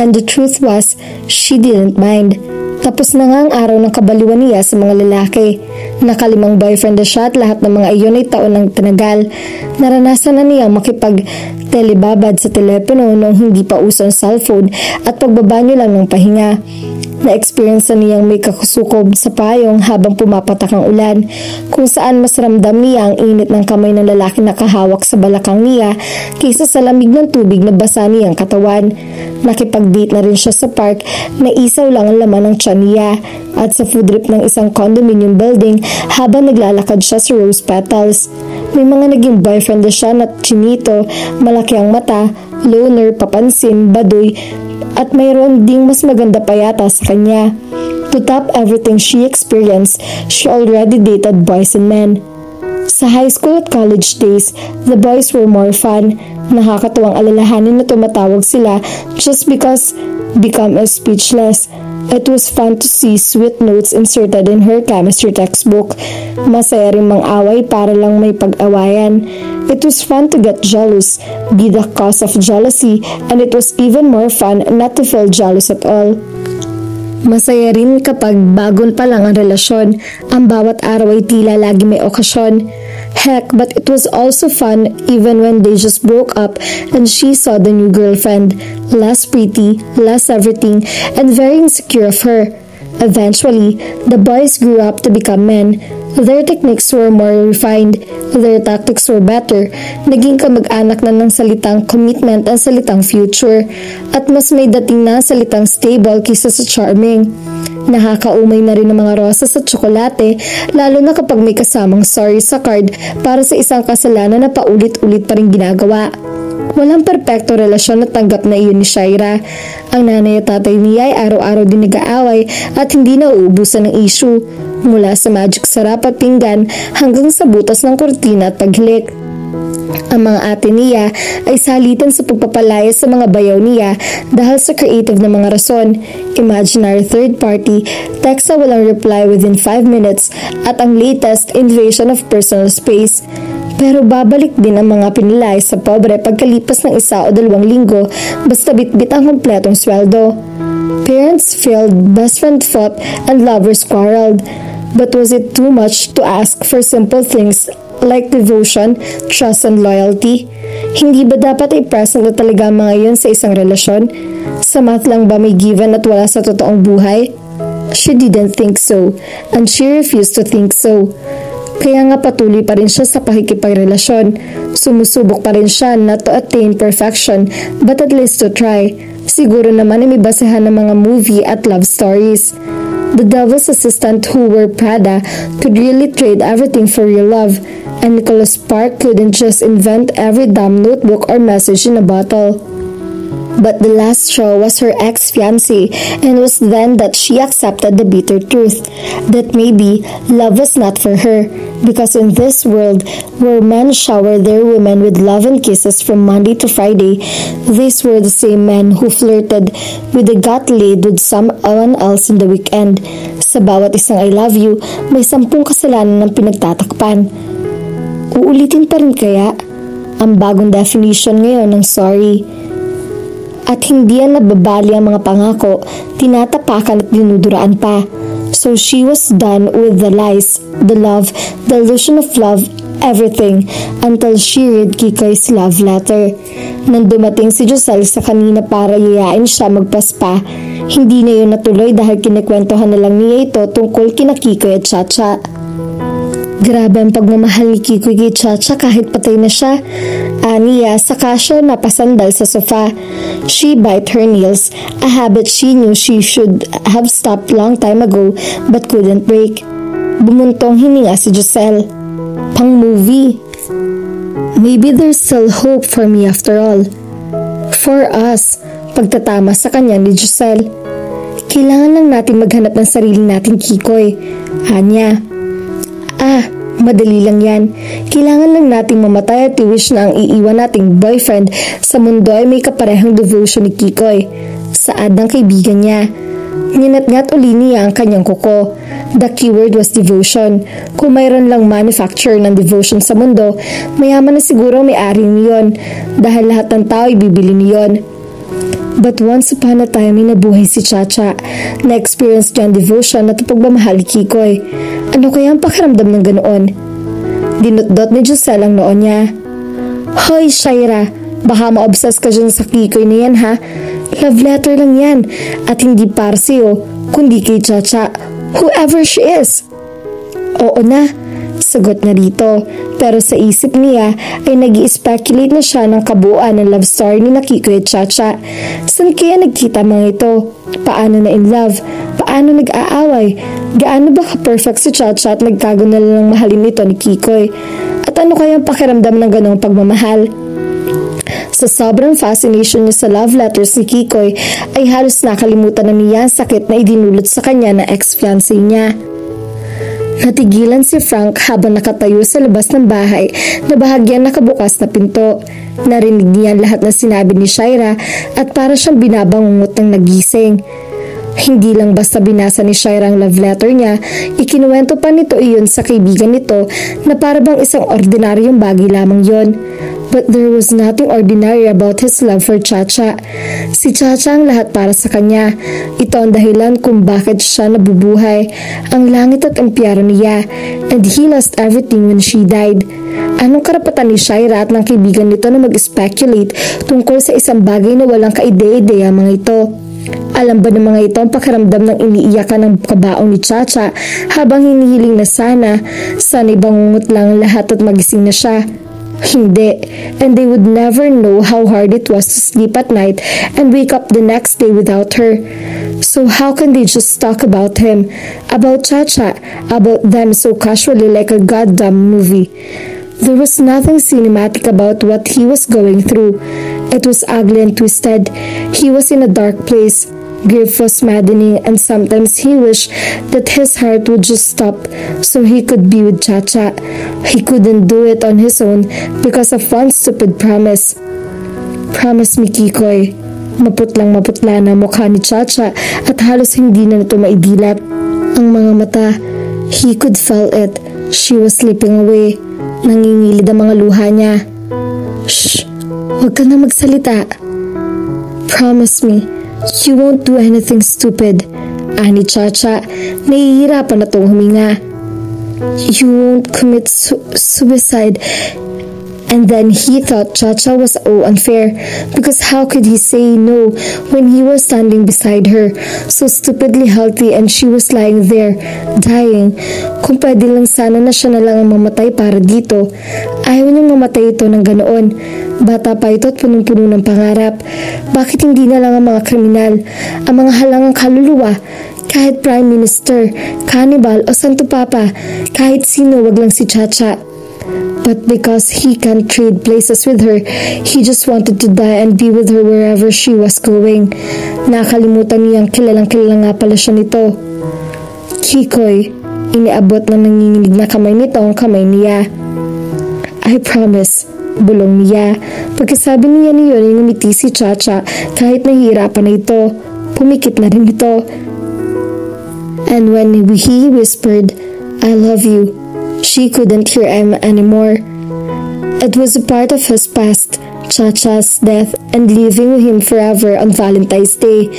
And the truth was, she didn't mind. Tapos na nga ang araw ng kabaliwan niya sa mga lalaki. Naka5 boyfriend na siya at lahat ng mga iyon ay taon ng tinagal. Naranasan na niya makipag-telebabad sa telepono noong hindi pa uso ang cellphone at pagbabanyo lang ng pahinga. Na-experience na niyang may kakusukob sa payong habang pumapatak ang ulan, kung saan mas ramdam niya ang init ng kamay ng lalaki na kahawak sa balakang niya kaysa sa lamig ng tubig na basa niyang katawan. Nakipag-date na rin siya sa park na isaw lang ang laman ng tiyan niya at sa food trip ng isang condominium building habang naglalakad siya sa rose petals. May mga naging boyfriend na siya na chinito, malaki ang mata, loner, papansin, baduy, at mayroon ding mas maganda pa yata sa kanya. To top everything she experienced, she already dated boys and men. Sa high school at college days, the boys were more fun. Nakakatuwang alalahanin na tumatawag sila just because become speechless. It was fun to see sweet notes inserted in her chemistry textbook. Masaya rin mang-away para lang may pag-awayan. It was fun to get jealous, be the cause of jealousy, and it was even more fun not to feel jealous at all. Masaya rin kapag bagon pa lang ang relasyon, ang bawat araw ay tila lagi may okasyon. Heck, but it was also fun even when they just broke up and she saw the new girlfriend, less pretty, less everything, and very insecure of her. Eventually, the boys grew up to become men. Their techniques were more refined. Their tactics were better. Naging kamag-anak na ng salitang commitment ang salitang future. At mas may dating na salitang stable kaysa sa charming. Nakakaumay na rin ng mga rosas at tsokolate, lalo na kapag may kasamang sorry sa card para sa isang kasalanan na paulit-ulit pa rin ginagawa. Walang perpekto relasyon na tanggap na iyon ni Shaira. Ang nanay at tatay niya ay araw-araw din nag-aaway at hindi na uubusan ng issue. Mula sa magic sarap at pinggan hanggang sa butas ng kurtina at paghilik. Ang mga ate niya ay salitan sa pagpapalaya sa mga bayaw niya dahil sa creative na mga rason, imaginary third party, text na walang reply within 5 minutes at ang latest invasion of personal space. Pero babalik din ang mga pinilay sa pobre pagkalipas ng 1 o 2 linggo basta bitbit ang kumpletong sweldo. Parents failed, best friend fought, and lovers quarreled. But was it too much to ask for simple things like devotion, trust, and loyalty? Hindi ba dapat i-present na talaga ang mga yun sa isang relasyon? Sa math lang ba may given at wala sa totoong buhay? She didn't think so, and she refused to think so. Kaya nga patuloy pa rin siya sa pakikipagrelasyon. Sumusubok pa rin siya not to attain perfection, but at least to try. Siguro naman ay may basehan ng mga movie at love stories. The devil's assistant who wore Prada could really trade everything for real love, and Nicholas Spark couldn't just invent every damn notebook or message in a bottle. But the last straw was her ex-fiancé, and it was then that she accepted the bitter truth that maybe love was not for her, because in this world where men shower their women with love and kisses from Monday to Friday, these were the same men who flirted with the got laid with someone else in the weekend. Sa bawat isang I love you, may 10 kasalanan ng pinagtatakpan. Uulitin pa rin kaya ang bagong definition ngayon ng sorry? At hindi yan nababali ang mga pangako, tinatapakan at dinuduraan pa. So she was done with the lies, the love, the illusion of love, everything, until she read Kikoy's love letter. Nang dumating si Giselle sa kanina para yayain siya magpaspa, hindi na yun natuloy dahil kinikwentuhan na lang niya ito tungkol kina Kikoy at Chacha. Grabe ang pagmamahal ni Kikoy kay Chacha kahit patay na siya. Aniya, saka siya napasandal sa sofa. She bite her nails, a habit she knew she should have stopped long time ago but couldn't break. Bumuntong hininga si Giselle. Pang movie. Maybe there's still hope for me after all. For us, pagtatama sa kanya ni Giselle. Kailangan lang natin maghanap ng sarili nating Kikoy. Anya. Madali lang yan. Kailangan lang nating mamatay at i-wish na ang iiwan nating boyfriend sa mundo ay may kaparehang devotion ni Kikoy. Saad ng kaibigan niya. Ninat-ngat uli niya ang kanyang kuko. The keyword was devotion. Kung mayroon lang manufacturer ng devotion sa mundo, mayaman na siguro may-ari niyon dahil lahat ng tao ay bibili niyon. But once upon a time ay nabuhay si Chacha. Na-experience niya ang devotion at pagmamahal ni Kikoy. Ano kaya ang pakiramdam ng ganoon? Dinutdot ni Giselle ang noon niya. Hoy, Shaira, baka ma-obsess ka dyan sa Kikoy na yan ha? Love letter lang yan at hindi para sa'yo, kundi kay Chacha, whoever she is. Oo na, sagot na rito. Pero sa isip niya ay nag-i-speculate na siya ng kabuuan ng love story ni Kikoy at Chacha. Saan kaya nagkita mga ito? Paano na in love? Paano nag-aaway? Gaano ba ka-perfect si Chacha at nagkago na lang mahalin nito ni Kikoy? At ano kaya ang pakiramdam ng ganong pagmamahal? Sa sobrang fascination niya sa love letters ni Kikoy ay halos nakalimutan na niya ang sakit na idinulot sa kanya na ex-fiancé niya. Natigilan si Frank habang nakatayo sa labas ng bahay na bahagyang nakabukas na pinto. Narinig niya lahat ng sinabi ni Shaira at para siyang binabangungot ng nagising. Hindi lang basta binasa ni Shaira ang love letter niya, ikinuwento pa nito iyon sa kaibigan nito na para bang isang ordinaryong bagay lamang yon. But there was nothing ordinary about his love for Chacha. Si Chacha ang lahat para sa kanya. Ito ang dahilan kung bakit siya nabubuhay, ang langit at impyerno niya, and he lost everything when she died. Anong karapatan ni Shaira at ng kaibigan nito na mag-speculate tungkol sa isang bagay na walang kaide-ideya mga ito? Alam ba ng mga ito ang pakiramdam ng iniiyakan ng kabaong ni Chacha habang hinihiling na sana'y bangungot lang lahat at magising na siya? Hindi, and they would never know how hard it was to sleep at night and wake up the next day without her. So how can they just talk about him, about Chacha, about them so casually like a goddamn movie? There was nothing cinematic about what he was going through. It was ugly and twisted. He was in a dark place. Grief was maddening, and sometimes he wished that his heart would just stop so he could be with Chacha. He couldn't do it on his own because of one stupid promise. Promise me, Kikoy. Maputla na mukha ni Chacha at halos hindi na ito maidilap. Ang mga mata, he could feel it. She was slipping away. Nangingilid ang mga luha niya. Shh! Huwag ka na magsalita. Promise me, you won't do anything stupid. Ani Chacha, nahihirapan na itong huminga. You won't commit suicide. And then he thought Chacha was unfair because how could he say no when he was standing beside her, so stupidly healthy, and she was lying there, dying. Kung pwede lang sana na siya na lang ang mamatay para dito. Ayaw niyang mamatay ito ng ganoon. Bata pa ito at punong-puno ng pangarap. Bakit hindi na lang ang mga kriminal, ang mga halangang kaluluwa, kahit Prime Minister, Cannibal o Santo Papa, kahit sino, wag lang si Chacha. But because he can't trade places with her, he just wanted to die and be with her wherever she was going. Nakalimutan niyang kilalang-kilala nga pala siya nito. Kikoy, iniabot ng nanginginig na kamay nito ang kamay niya. I promise, bulong niya. Pagkasabi niya niyon ay ngumiti si Chacha kahit nahihirapan na ito. Pumikit na rin ito. And when he whispered, I love you, she couldn't hear him anymore. It was a part of his past, Chacha's death and leaving him forever on Valentine's Day.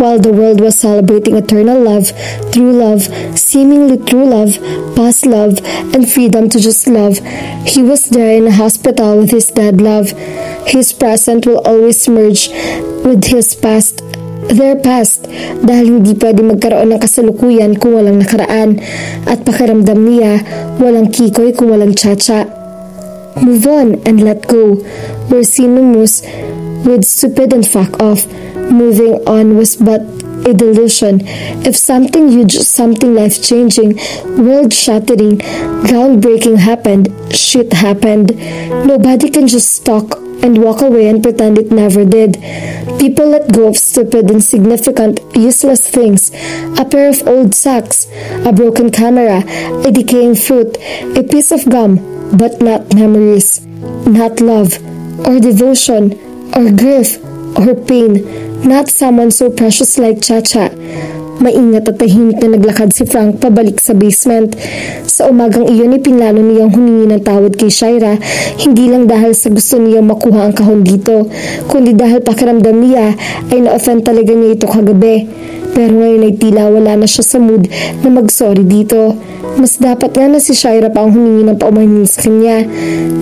While the world was celebrating eternal love, true love, seemingly true love, past love, and freedom to just love, he was there in a hospital with his dead love. His present will always merge with his past. Their past, dahil hindi pwede magkaroon ng kasalukuyan kung walang nakaraan, at pakiramdam niya, walang Kikoy kung walang Chacha. Move on and let go. We're synonymous with stupid and fuck off. Moving on was but a delusion. If something huge, something life-changing, world-shattering, groundbreaking happened, shit happened. Nobody can just talk and walk away and pretend it never did. People let go of stupid, insignificant, useless things. A pair of old socks, a broken camera, a decaying fruit, a piece of gum, but not memories, not love, or devotion, or grief, or pain, not someone so precious like Chacha. Maingat at tahimik na naglakad si Frank pabalik sa basement. Sa umagang iyon ay pinlano niyang humingi ng tawad kay Shaira, hindi lang dahil sa gusto niyang makuha ang kahon dito, kundi dahil pakiramdam niya ay na-offend talaga niya ito kagabi. Pero ngayon ay tila wala na siya sa mood na mag-sorry dito. Mas dapat nga na si Shaira pa ang humingi ng paumanhin sa kanya.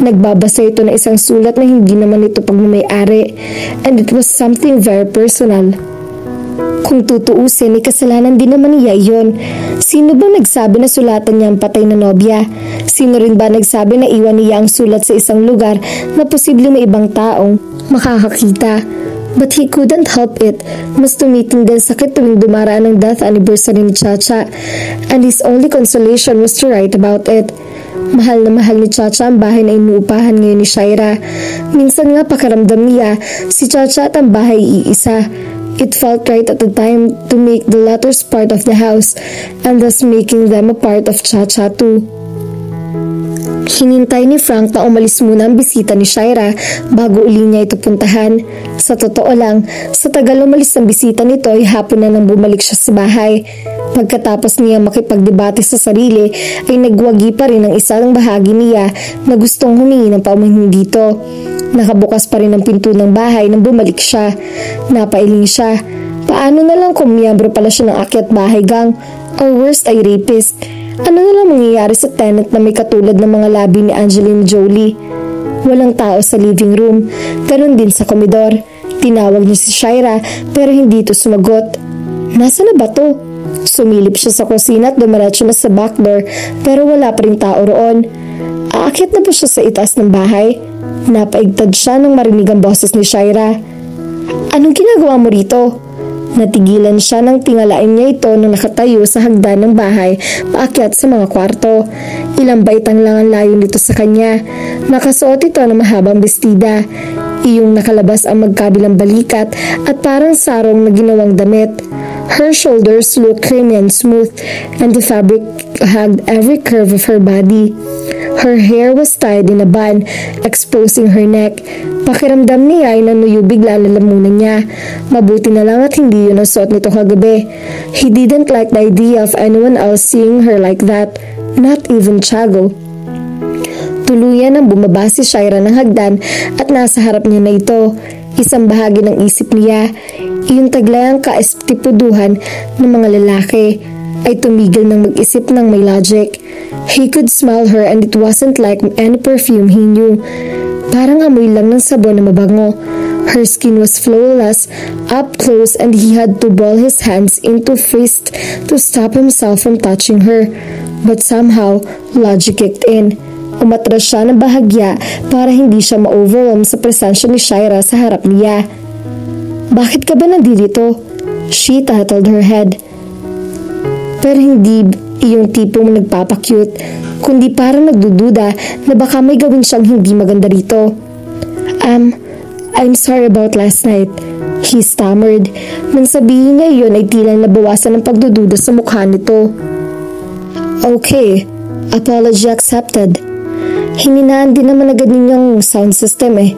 Nagbabasa ito na isang sulat na hindi naman ito pagmamayari, and it was something very personal. Kung tutuusin, ay kasalanan din naman niya iyon. Sino ba nagsabi na sulatan niya ang patay na nobya? Sino rin ba nagsabi na iwan niya ang sulat sa isang lugar na posible may ibang taong makakakita? But he couldn't help it. Mas tumiting din sakit tuwing dumaraan ang death anniversary ni Chacha, and his only consolation was to write about it. Mahal na mahal ni Chacha ang bahay na inuupahan ngayon ni Shaira. Minsan nga pakiramdam niya, si Chacha at ang bahay iisa. It felt right at the time to make the letters part of the house, and thus making them a part of Chacha too. Hinintay ni Frank na umalis muna ang bisita ni Shaira bago uli niya ito puntahan. Sa totoo lang, sa tagal umalis ang bisita nito ay hapon na nang bumalik siya sa bahay. Pagkatapos niya makipagdebate sa sarili ay nagwagi pa rin ang isang bahagi niya na gustong humingi ng paumanhin dito. Nakabukas pa rin ang pinto ng bahay nang bumalik siya. Napailing siya. Paano na lang kung miyembro pala siya ng akyat bahay gang, or worst ay rapist? Ano na lang mangyayari sa tenant na may katulad ng mga labi ni Angeline Jolie? Walang tao sa living room, ganun din sa komedor. Tinawag niya si Shaira pero hindi ito sumagot. Nasa na ba to? Sumilip siya sa kusina at dumiretso na sa back door pero wala pa rin tao roon. Aakyat na ba siya sa itaas ng bahay? Napaigtad siya nang marinig ang boses ni Shaira. Anong ginagawa mo rito? Natigilan siya nang tingalain niya ito nang nakatayo sa hagdan ng bahay paakyat sa mga kwarto. Ilang baitang lang ang layo nito sa kanya. Nakasuot ito ng mahabang bestida. Iyong nakalabas ang magkabilang balikat at parang sarong na ginawang damit. Her shoulders looked creamy and smooth, and the fabric hugged every curve of her body. Her hair was tied in a bun, exposing her neck. Pakiramdam niya ay nanuyo bigla na lamunan niya. Mabuti na lang at hindi yun ang suot nito kagabi. He didn't like the idea of anyone else seeing her like that, not even Tiago. Tuluyan ang bumaba si Shaira ng hagdan at nasa harap niya na ito. Isang bahagi ng isip niya, iyong taglayang kaestipuduhan ng mga lalaki, ay tumigil ng mag-isip ng may logic. He could smell her and it wasn't like any perfume he knew. Parang amoy lang ng sabon na mabango. Her skin was flawless, up close, and he had to ball his hands into fists to stop himself from touching her. But somehow, logic kicked in. Umatras siya ng bahagya para hindi siya ma-overwhelm sa presensya ni Shaira sa harap niya. Bakit ka ba nandito? She tattled her head. Pero hindi Iyong tipong nagpapakyut, kundi parang nagdududa na baka may gawin siyang hindi maganda rito. I'm sorry about last night, he stammered. Nang sabihin niya iyon ay tila nabawasan ng pagdududa sa mukha nito. Okay, apology accepted. Hininaan din naman agad ninyong sound system eh.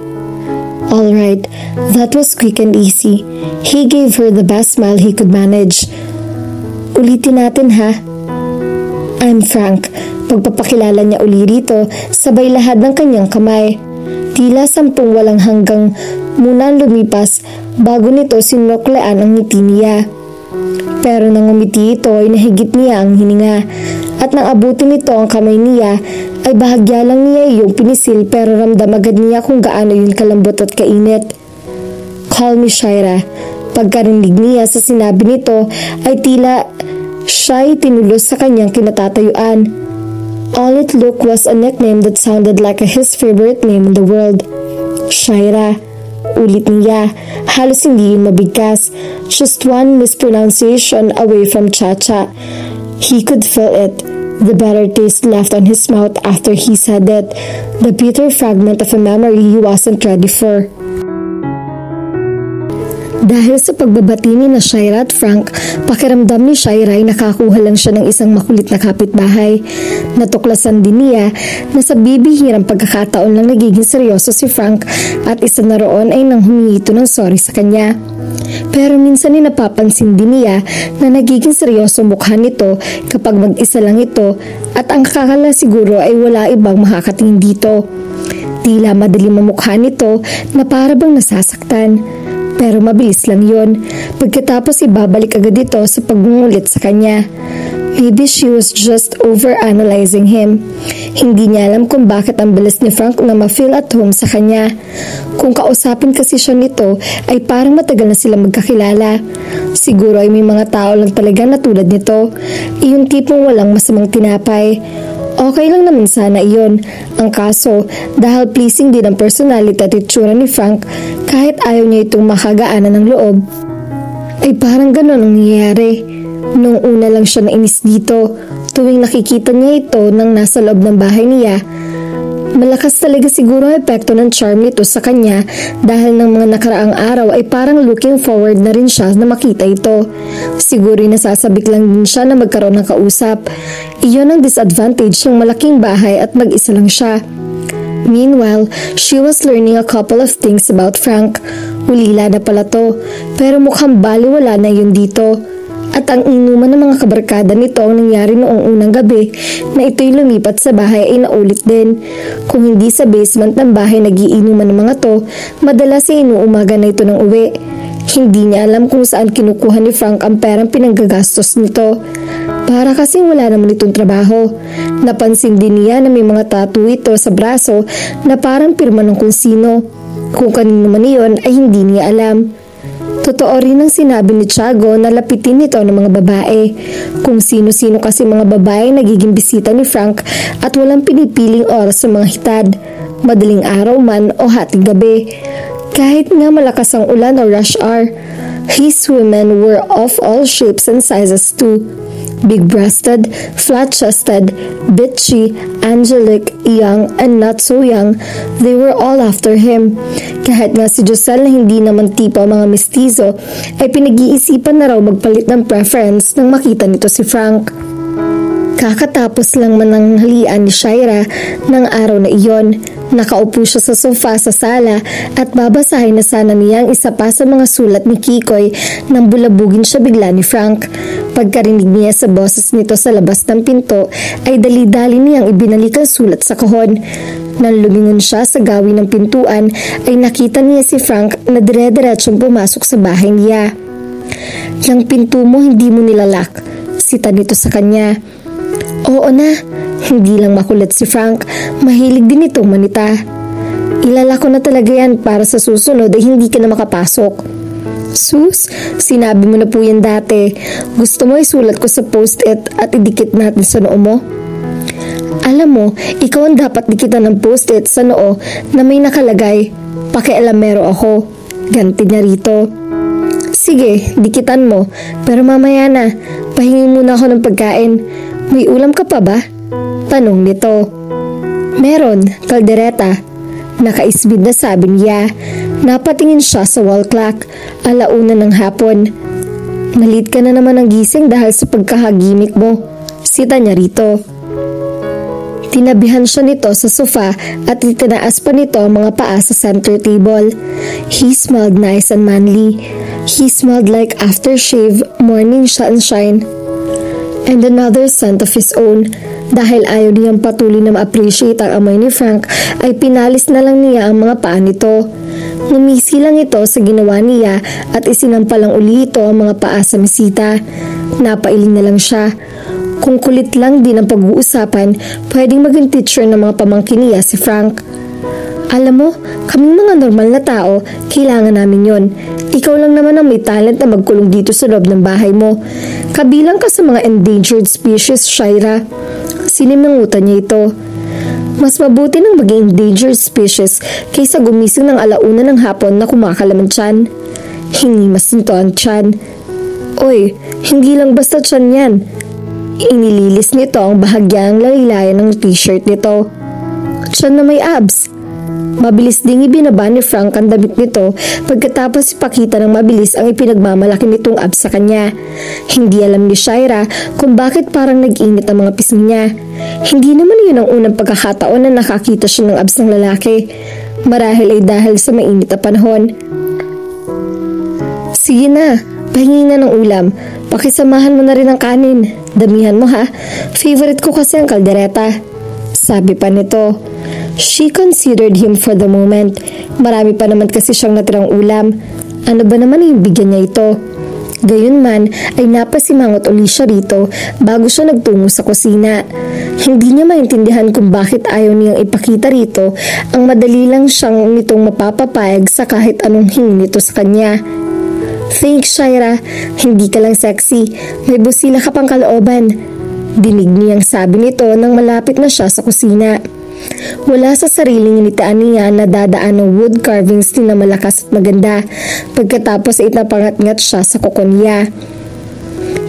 Alright, that was quick and easy. He gave her the best smile he could manage. Ulitin natin ha. I'm Frank. Pagpapakilala niya uli rito, sabay lahat ng kanyang kamay. Tila 10 walang hanggang muna lumipas bago nito sinuklaan ang ngiti niya. Pero nang umiti ito ay nahigit niya ang hininga at nang abutin nito ang kamay niya ay bahagya lang niya iyong pinisil pero ramdam agad niya kung gaano yun kalambot at kainit. Call me Shaira. Pagkarinig niya sa sinabi nito ay tila siya'y tinulos sa kanyang kinatatayuan. All it looked was a nickname that sounded like his favorite name in the world. Shaira. Ulit niya, halos hindi yun mabigkas. Just one mispronunciation away from Chacha. He could feel it. The bitter taste left on his mouth after he said it. The bitter fragment of a memory he wasn't ready for. Dahil sa pagbabati ni na Shaira at Frank, pakiramdam ni Shaira ay nakakuha lang siya ng isang makulit na kapitbahay. Natuklasan din niya na sa bibihirang pagkakataon lang nagiging seryoso si Frank at isa na roon ay nang humingi ito ng sorry sa kanya. Pero minsan ay napapansin din niya na nagiging seryoso mukha nito kapag mag-isa lang ito at ang kakala siguro ay wala ibang makakatingin dito. Tila madaling mamukha nito na para bang nasasaktan. Pero mabilis lang yon. Pagkatapos ibabalik agad ito sa pagngungulit sa kanya. Maybe she was just overanalyzing him. Hindi niya alam kung bakit ang bilis ni Frank na ma-feel at home sa kanya. Kung kausapin kasi siya nito ay parang matagal na sila magkakilala. Siguro ay may mga tao lang talaga na tulad nito. Yung tipong walang masamang tinapay. Okay lang naman sana iyon. Ang kaso, dahil pleasing din ang personality at itsura ni Frank, kahit ayaw niya itong makagaanan ng loob, ay parang ganon ang nangyayari. Nung una lang siya nainis dito, tuwing nakikita niya ito nang nasa loob ng bahay niya, malakas talaga siguro ang epekto ng charm nito sa kanya dahil ng mga nakaraang araw ay parang looking forward na rin siya na makita ito. Siguro nasasabik lang din siya na magkaroon ng kausap. Iyon ang disadvantage ng malaking bahay at mag-isa lang siya. Meanwhile, she was learning a couple of things about Frank. Ulila na pala to, pero mukhang baliwala na yun dito. At ang inuman ng mga kabarkada nito ang nangyari noong unang gabi na ito'y lumipat sa bahay ay naulit din. Kung hindi sa basement ng bahay nagiinuman ng mga to, madalas ay inuumaga na ito ng uwi. Hindi niya alam kung saan kinukuha ni Frank ang perang pinanggagastos nito. Para kasing wala naman itong trabaho. Napansin din niya na may mga tattoo ito sa braso na parang pirma ng kung sino. Kung kanino man iyon ay hindi niya alam. Totoo rin ang sinabi ni Tiago na lapitin nito ng mga babae. Kung sino-sino kasi mga babae nagiging bisita ni Frank at walang pinipiling oras sa mga hitad, madaling araw man o hating gabi. Kahit nga malakas ang ulan o rush hour, his women were of all shapes and sizes too. Big-breasted, flat-chested, bitchy, angelic, young, and not so young, they were all after him. Kahit nga si Josel na hindi naman tipo mga mestizo, ay pinag-iisipan na raw magpalit ng preference nang makita nito si Frank. Kakatapos lang mananghalian ni Shaira ng araw na iyon. Nakaupo siya sa sofa sa sala at babasahin na sana niya ang isa pa sa mga sulat ni Kikoy nang bulabugin siya bigla ni Frank. Pagkarinig niya sa boses nito sa labas ng pinto ay dali-dali niyang ibinalik ang sulat sa kahon. Nang lumingon siya sa gawin ng pintuan ay nakita niya si Frank na dire-diretsong pumasok sa bahay niya. "Yang pinto mo hindi mo nilalak," sita nito sa kanya. "Oo na." Hindi lang makulit si Frank, mahilig din itong manita. "Ilalako na talaga yan para sa susunod ay hindi ka na makapasok." "Sus, sinabi mo na po yan dati. Gusto mo isulat ko sa post-it at idikit natin sa noo mo?" "Alam mo, ikaw ang dapat dikitan ng post-it sa noo na may nakalagay, 'Pakialamero ako.'" Ganti niya rito. "Sige, dikitan mo, pero mamaya na. Pahingi muna ako ng pagkain. May ulam ka pa ba? Tanong nito. Meron, kaldereta. Nakaisbid na sabi niya. Napatingin siya sa wall clock, 1:00 ng hapon. Malit ka na naman ang gising dahil sa pagkahagimik mo. Sita niya rito. Tinabihan siya nito sa sofa at itinaas pa nito ang mga paa sa center table. He smelled nice and manly. He smelled like aftershave, morning sunshine. And another scent of his own. Dahil ayaw niyang patuloy na ma-appreciate ang amoy ni Frank, ay pinalis na lang niya ang mga paa nito. Ngumisi lang ito sa ginawa niya at isinampalang uli ito ang mga paa sa mesita. Napailing na lang siya. Kung kulit lang din ang pag-uusapan, pwedeng maging teacher ng mga pamangkin niya si Frank. Alam mo, kaming mga normal na tao, kailangan namin yon. Ikaw lang naman ang may talent na magkulong dito sa loob ng bahay mo. Kabilang ka sa mga endangered species, Shaira. Sinimangutan niya ito. Mas mabuti nang maging endangered species kaysa gumising ng 1:00 ng hapon na kumakalaman tiyan. Hinimas nito ang tiyan. Oy, hindi lang basta tiyan yan. Inililis nito ang bahagyang laylayan ng t-shirt nito. Tiyan na may abs. Mabilis ding ibinaba ni Frank ang damit nito pagkatapos ipakita ng mabilis ang ipinagmamalaki nitong abs sa kanya. Hindi alam ni Shaira kung bakit parang nag-init ang mga pisngi niya. Hindi naman yun ang unang pagkakataon na nakakita siya ng abs ng lalaki. Marahil ay dahil sa mainit na panahon. Sige na, pahingin na ng ulam. Pakisamahan mo na rin ang kanin. Damihan mo ha. Favorite ko kasi ang kaldereta. Sabi pa nito. She considered him for the moment. Marami pa naman kasi siyang natirang ulam. Ano ba naman yung bigyan niya ito? Gayunman ay napasimangot uli siya rito bago siya nagtungo sa kusina. Hindi niya maintindihan kung bakit ayaw niyang ipakita rito ang madali lang siyang nitong mapapapayag sa kahit anong hingi nito sa kanya. Thanks, Shaira. Hindi ka lang sexy. May busila ka pang kalooban. Dinig niyang sabi nito nang malapit na siya sa kusina. Wala sa sariling initaan niya na dadaan ng wood carvings na malakas at maganda. Pagkatapos ay napangat-ngat siya sa kuko niya.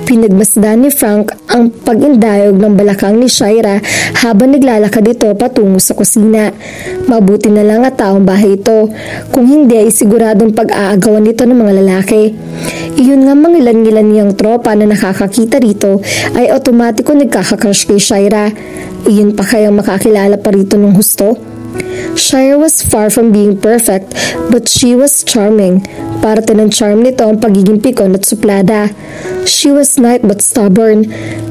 Pinagmasdan ni Frank ang pag-indayog ng balakang ni Shaira habang naglalakad ito patungo sa kusina. Mabuti na lang at taong bahay ito. Kung hindi ay siguradong pag-aagawan nito ng mga lalaki. Iyon nga mga ilan-ilan niyang tropa na nakakakita rito ay otomatiko nagkakakrush kay Shaira. Iyon pa kayang makakilala pa rito ng husto? Shaira was far from being perfect, but she was charming. Parte ng charm nito ang pagiging pikon at suplada. She was nice but stubborn.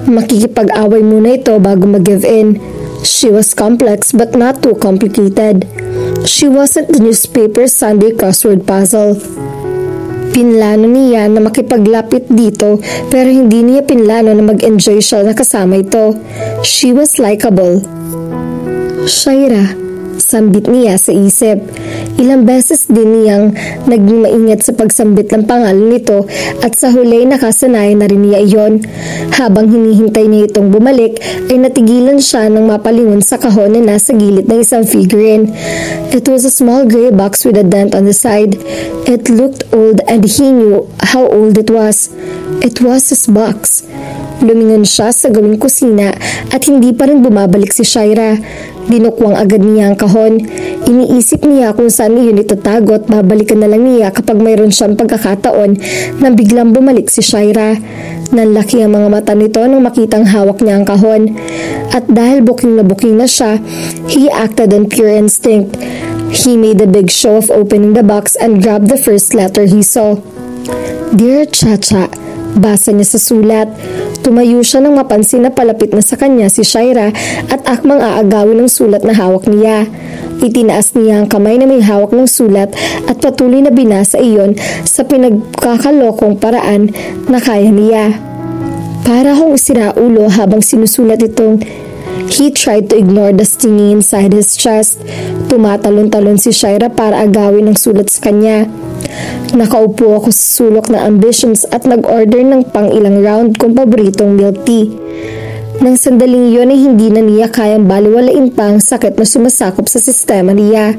Makikipag-away muna ito bago mag-give in. She was complex but not too complicated. She wasn't the newspaper Sunday crossword puzzle. Pinlano niya na makipaglapit dito pero hindi niya pinlano na mag-enjoy siya na kasama ito. She was likable. Shaira, sambit niya sa isip. Ilang beses din niyang naging maingat sa pagsambit ng pangalan nito at sa huli nakasanayan na rin niya iyon. Habang hinihintay niya itong bumalik ay natigilan siya nang mapalingon sa kahon na nasa gilid ng isang figurine. It was a small gray box with a dent on the side. It looked old and he knew how old it was. It was his box. Lumingon siya sa gawing kusina at hindi pa rin bumabalik si Shaira. Dinukwang agad niya ang kahon. Iniisip niya kung saan iyon itatago at babalikan na lang niya kapag mayroon siyang pagkakataon na biglang bumalik si Shaira. Nanlaki ang mga mata nito nang makitang hawak niya ang kahon. At dahil buking na siya, he acted on pure instinct. He made a big show of opening the box and grabbed the first letter he saw. Dear Chacha, basa niya sa sulat. Tumayo siya nang mapansin na palapit na sa kanya si Shaira at akmang aagawin ng sulat na hawak niya. Itinaas niya ang kamay na may hawak ng sulat at patuloy na binasa iyon sa pinagkakalokong paraan na kaya niya. Para akong isiraulo habang sinusulat itong he tried to ignore the stinging inside his chest. Tumatalon-talon si Shaira para agawin ang sulat sa kanya. Nakaupo ako sa sulok ng ambitions at nag-order ng pang-ilang round kong paboritong milk tea. Nang sandaling iyon ay hindi na niya kayang baliwalain pa ang sakit na sumasakop sa sistema niya.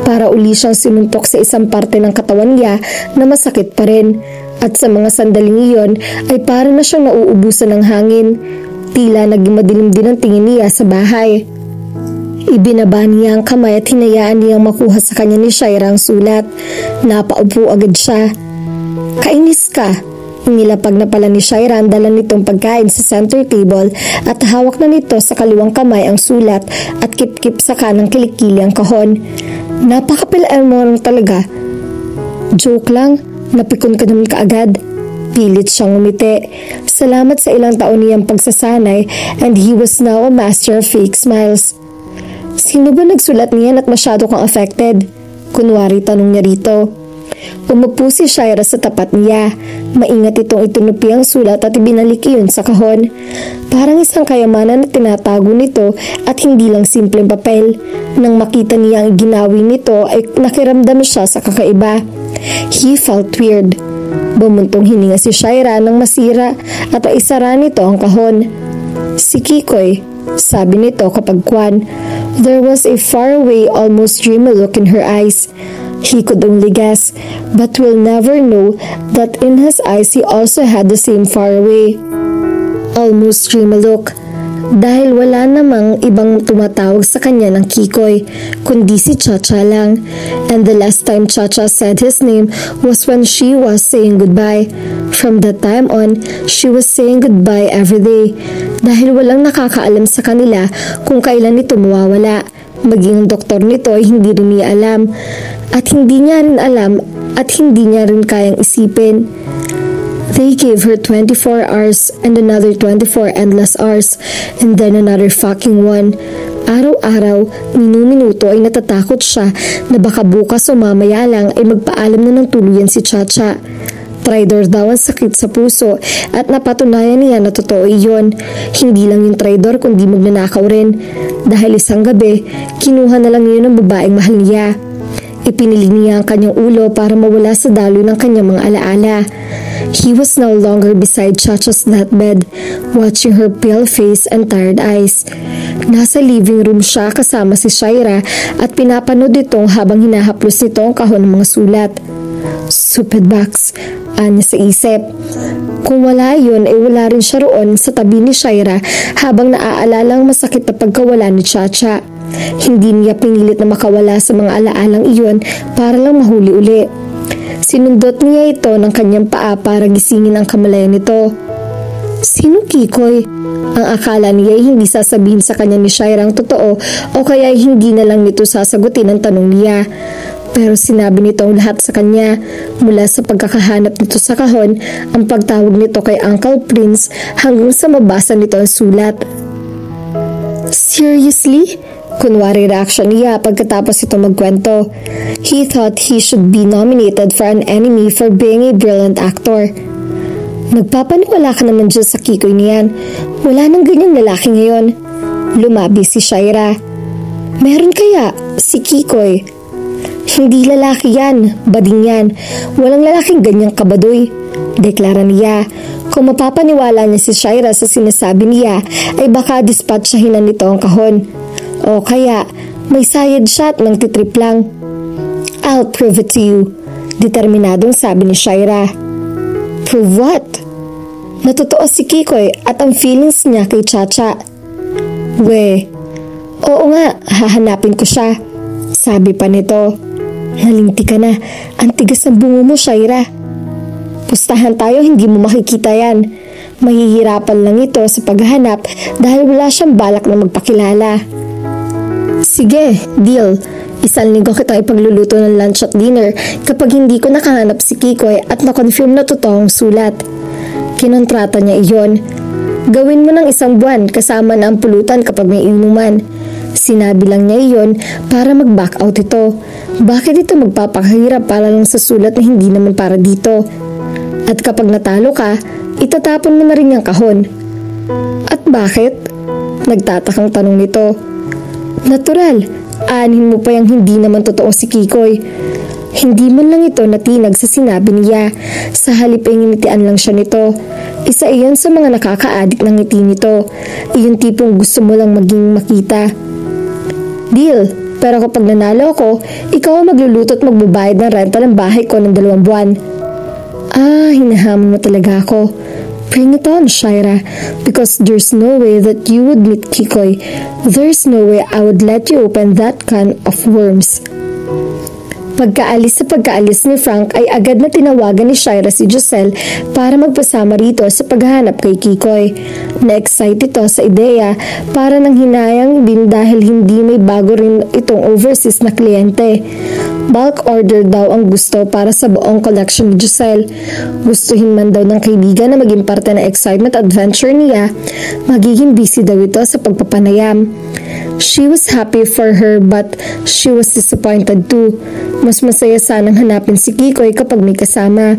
Para uli siyang sinuntok sa isang parte ng katawan niya na masakit pa rin. At sa mga sandaling iyon ay para na siyang nauubusan ng hangin. Tila naging madilim din ang tingin niya sa bahay. Ibinaba niya ang kamay at hinayaan niyang makuha sa kanya ni Shaira ang sulat. Napaupo agad siya. Kainis ka. Nilapag na pala ni Shaira ang dala nitong pagkain sa center table at hawak na nito sa kaliwang kamay ang sulat at kip-kip sa kanang kilikili ang kahon. Napakapilaan mo lang talaga. Joke lang, napikon ka naman kaagad. Pilit siyang umiti. Salamat sa ilang taon niyang pagsasanay and he was now a master of fake smiles. Sino ba nagsulat niyan at masyado kang affected? Kunwari tanong niya rito. Umupo si Shaira sa tapat niya. Maingat itong itinupi ang sulat at ibinalik iyon sa kahon. Parang isang kayamanan na tinatago nito at hindi lang simpleng papel. Nang makita niya ang ginawi nito ay nakiramdam siya sa kakaiba. He felt weird. Bumuntong hininga si Shaira nang masira at isara nito ang kahon. Si Kikoy, sabi nito kapag kwan. There was a faraway, almost dreamy look in her eyes. He could only guess, but will never know that in his eyes he also had the same faraway, almost dreamy look. Dahil wala namang ibang tumatawag sa kanya ng Kikoy, kundi si Chacha lang. And the last time Chacha said his name was when she was saying goodbye. From that time on, she was saying goodbye every day. Dahil walang nakakaalam sa kanila kung kailan ito mawawala. Maging ang doktor nito ay hindi rin niya alam. At hindi niya rin alam at hindi niya rin kayang isipin. They gave her 24 hours and another 24 endless hours and then another fucking one. Araw-araw, minu-minuto ay natatakot siya na baka bukas o mamaya lang ay magpaalam na ng tuluyan si Chacha. Traidor daw ang sakit sa puso at napatunayan niya na totoo iyon. Hindi lang yung traidor kundi magnanakaw rin. Dahil isang gabi, kinuha na lang yun ng babaeng mahal niya. Ipinili niya ang kanyang ulo para mawala sa daloy ng kanyang mga alaala. He was no longer beside Chacha's deathbed, watching her pale face and tired eyes. Nasa living room siya kasama si Shaira at pinapanood itong habang hinahaplos nito ang kahon ng mga sulat. Stupid box, anya sa isip. Kung wala yun ay wala rin siya roon sa tabi ni Shaira habang naaalala ang masakit na pagkawala ni Chacha. Hindi niya pinilit na makawala sa mga alaalang iyon para lang mahuli uli. Sinundot niya ito ng kanyang paa para gisingin ang kamalayan nito. Sino Kikoy? Ang akala niya ay hindi sasabihin sa kanya ni Shaira ang totoo o kaya ay hindi na lang nito sasagutin ang tanong niya. Pero sinabi nito ang lahat sa kanya, mula sa pagkakahanap nito sa kahon, ang pagtawag nito kay Uncle Prince hanggang sa mabasa nito ang sulat. Seriously? Kunwari reaction niya pagkatapos ito magkwento. He thought he should be nominated for an Emmy for being a brilliant actor. Nagpapaniwala ka naman dyan sa Kikoy niyan. Wala nang ganyang lalaki ngayon. Lumabi si Shaira. Meron kaya si Kikoy? Hindi lalaki yan, bading yan. Walang lalaking ganyang kabadoy, deklara niya. Kung mapapaniwala niya si Shaira sa sinasabi niya, ay baka dispatchahin na nito ang kahon. O kaya, may side shot ng titrip lang. I'll prove it to you, determinadong sabi ni Shaira. Prove what? Natotoo si Kikoy at ang feelings niya kay Chacha. Oo nga, hahanapin ko siya, sabi pa nito. Nalinti ka na, ang tigas ng bungo mo, Shaira. Pustahan tayo, hindi mo makikita yan. Mahihirapan lang ito sa paghahanap dahil wala siyang balak na magpakilala. Sige, deal. Isang linggo kita ipagluluto ng lunch at dinner kapag hindi ko nakahanap si Kikoy at na-confirm na totoong sulat. Kinontrata niya iyon. Gawin mo ng 1 buwan kasama na ang pulutan kapag may inuman. Sinabi lang niya iyon para mag-back out ito. Bakit ito magpapakahirap para lang sa sulat na hindi naman para dito? At kapag natalo ka, itatapon mo na rin yung kahon. At bakit? Nagtatakang tanong nito. Natural, aanhin mo pa yung hindi naman totoo si Kikoy. Hindi man lang ito natinag sa sinabi niya. Sa halip ay nginitian lang siya nito. Isa iyon sa mga nakaka-addict ng ngiti nito. Iyon tipong gusto mo lang maging makita. Deal, pero kapag nanalo ako, ikaw ang magluluto at magbabayad ng renta ng bahay ko ng 2 buwan. Hinahamon mo talaga ako. Bring it on, Shaira, because there's no way that you would meet Kikoy. There's no way I would let you open that can of worms. Pagkaalis ni Frank ay agad na tinawagan ni Shaira si Giselle para magpasama rito sa paghahanap kay Kikoy. Na-excite ito sa ideya para nang hinayang din dahil hindi may bago rin itong overseas na kliyente. Bulk order daw ang gusto para sa buong collection ni Giselle. Gustuhin man daw ng kaibigan na maging parte ng excitement adventure niya, magiging busy daw ito sa pagpapanayam. She was happy for her but she was disappointed too. Mas masaya sanang hanapin si Kikoy kapag may kasama.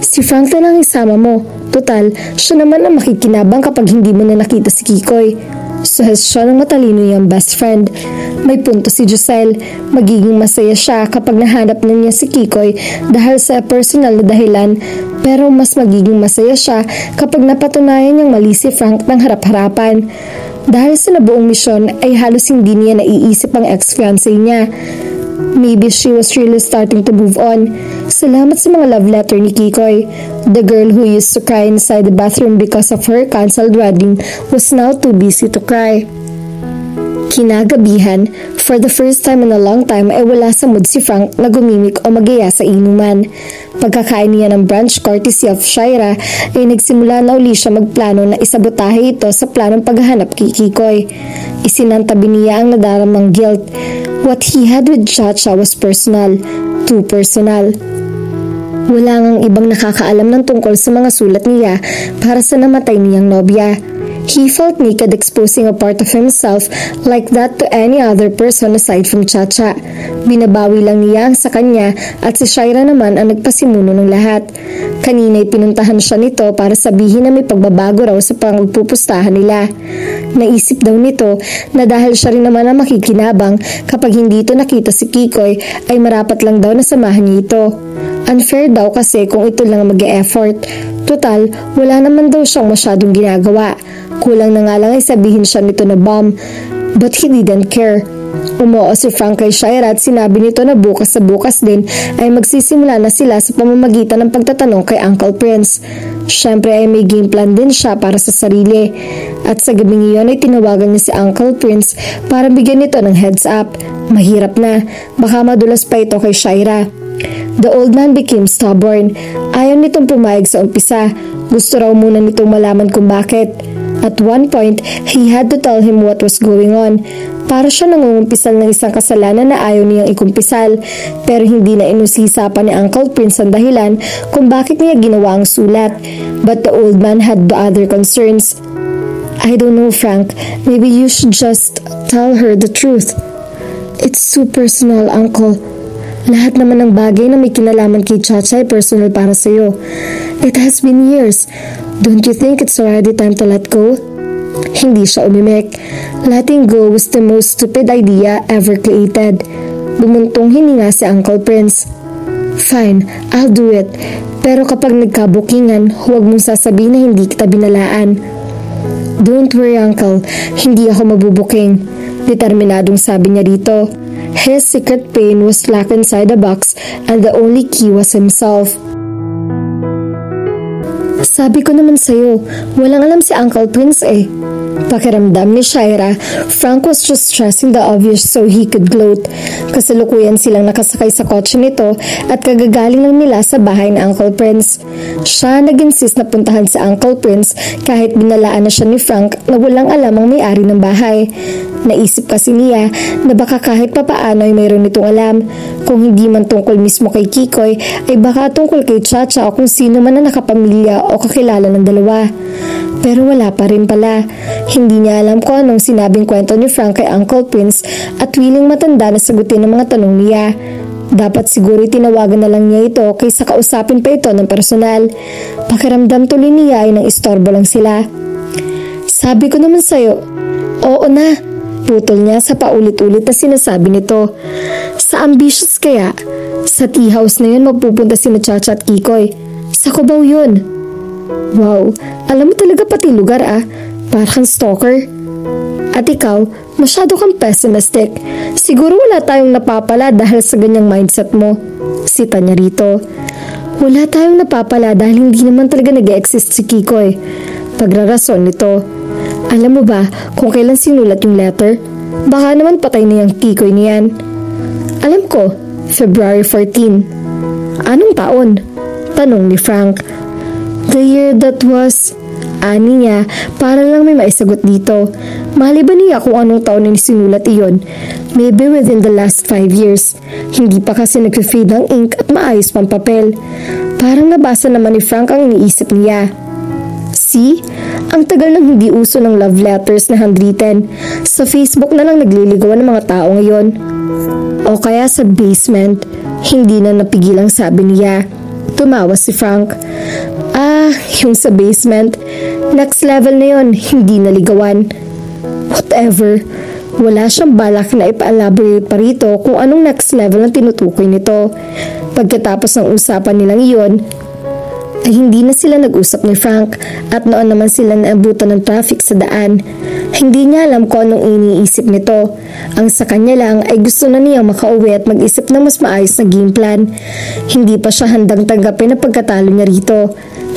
Si Frank na lang isama mo. Total, siya naman ang makikinabang kapag hindi mo na nakita si Kikoy. Suhestyon ng matalino niyang best friend. May punto si Giselle. Magiging masaya siya kapag nahanap na niya si Kikoy dahil sa personal na dahilan, pero mas magiging masaya siya kapag napatunayan niyang mali si Frank ng harap-harapan. Dahil sa nabuong misyon ay halos hindi niya naiisip ang ex-fiancé niya. Maybe she was really starting to move on. Salamat sa mga love letter ni Kikoy. The girl who used to cry inside the bathroom because of her cancelled wedding was now too busy to cry. Kinagabihan, for the first time in a long time ay wala sa mood si Frank na gumimik o magaya sa inuman. Pagkakain niya ng brunch courtesy of Shaira ay nagsimula na uli siya magplano na isabotahe ito sa planong paghahanap kay Kikoy. Isinantabi niya ang nadaramang guilt. What he had with Chacha was personal, too personal. Wala ngang ibang nakakaalam ng tungkol sa mga sulat niya para sa namatay niyang nobya. He felt naked exposing a part of himself like that to any other person aside from Chacha. Binabawi lang niya ang sa kanya at si Shaira naman ang nagpasimuno ng lahat. Kanina'y pinuntahan siya nito para sabihin na may pagbabago raw sa pangpupustahan nila. Naisip daw nito na dahil siya rin naman ang makikinabang kapag hindi ito nakita si Kikoy ay marapat lang daw na samahan niya ito. Unfair daw kasi kung ito lang mag-e-effort. Total, wala naman daw siyang masyadong ginagawa. Kulang na nga lang ay sabihin siya nito na bomb. But he didn't care. Umuo si Frank kay Shaira at sinabi nito na bukas sa bukas din ay magsisimula na sila sa pamamagitan ng pagtatanong kay Uncle Prince. Siyempre ay may game plan din siya para sa sarili. At sa gabing iyon ay tinawagan niya si Uncle Prince para bigyan nito ng heads up. Mahirap na, baka madulas pa ito kay Shaira. The old man became stubborn. Ayaw nitong pumayag sa umpisa. Gusto raw muna nitong malaman kung bakit. At one point, he had to tell him what was going on. Para siya nangungumpisal ng isang kasalanan na ayaw niyang ikumpisal, pero hindi na inusisa pa ni Uncle Prince ang dahilan kung bakit niya ginawa ang sulat. But the old man had the other concerns. I don't know, Frank. Maybe you should just tell her the truth. It's too personal, Uncle. Lahat naman ng bagay na may kinalaman kay Chacha ay personal para sa'yo. It has been years. Don't you think it's already time to let go? Hindi siya umimik. Letting go was the most stupid idea ever created. Bumuntong hininga si Uncle Prince. Fine, I'll do it. Pero kapag nagkabukingan, huwag mong sasabihin na hindi kita binalaan. Don't worry, Uncle. Hindi ako mabubuking. Determinadong sabi niya dito. His secret pain was locked inside a box and the only key was himself. Sabi ko naman sa'yo, walang alam si Uncle Prince eh. Pakiramdam ni Shaira, Frank was just stressing the obvious so he could gloat. Kasalukuyan silang nakasakay sa kotse nito at kagagaling lang nila sa bahay ni Uncle Prince. Siya nag-insist na puntahan si Uncle Prince kahit binalaan na siya ni Frank na walang alam ang may-ari ng bahay. Naisip kasi niya na baka kahit papaano ay mayroon itong alam. Kung hindi man tungkol mismo kay Kikoy, ay baka tungkol kay Chacha o kung sino man na nakapamilya o kakilala ng dalawa. Pero wala pa rin pala. Hindi niya alam kung anong sinabing kwento ni Frank kay Uncle Prince at willing matanda na sagutin ang mga tanong niya. Dapat siguro tinawagan na lang niya ito kaysa kausapin pa ito ng personal. Pakiramdam tuloy niya ay nang istorbo lang sila. Sabi ko naman sa'yo, oo na. Putol niya sa paulit-ulit na sinasabi nito. Sa ambitious kaya, sa tea house na yun magpupunta si Chacha at Kikoy. Sa Cubao yun. Wow, alam mo talaga pati lugar ah. Parang stalker. At ikaw, masyado kang pessimistic. Siguro wala tayong napapala dahil sa ganyang mindset mo. Sita niya rito. Wala tayong napapala dahil hindi naman talaga nag-exist si Kikoy. Pagrarason nito. Alam mo ba kung kailan sinulat yung letter? Baka naman patay na yung Kikoy niyan. Alam ko, February 14. Anong taon? Tanong ni Frank. The year that was... Ani niya, para lang may maisagot dito. Maliban niya kung anong taon na sinulat iyon. Maybe within the last 5 years. Hindi pa kasi nag-fade ng ink at maayos pang papel. Parang nabasa naman ni Frank ang iniisip niya. See? Ang tagal nang hindi uso ng love letters na handwritten. Sa Facebook na lang nagliligawan ng mga tao ngayon. O kaya sa basement. Hindi na napigilang sabi niya. Tumawa si Frank. Yung sa basement. Next level na yon, hindi naligawan. Whatever. Wala siyang balak na ipa-elaborate pa rito kung anong next level ang tinutukoy nito. Pagkatapos ng usapan nilang iyon, ay hindi na sila nag-usap ni Frank at noon naman sila naabutan ng traffic sa daan. Hindi niya alam kung anong iniisip nito. Ang sa kanya lang ay gusto na niyang makauwi at mag-isip ng mas maayos na game plan. Hindi pa siya handang tanggapin ang pagkatalo niya rito.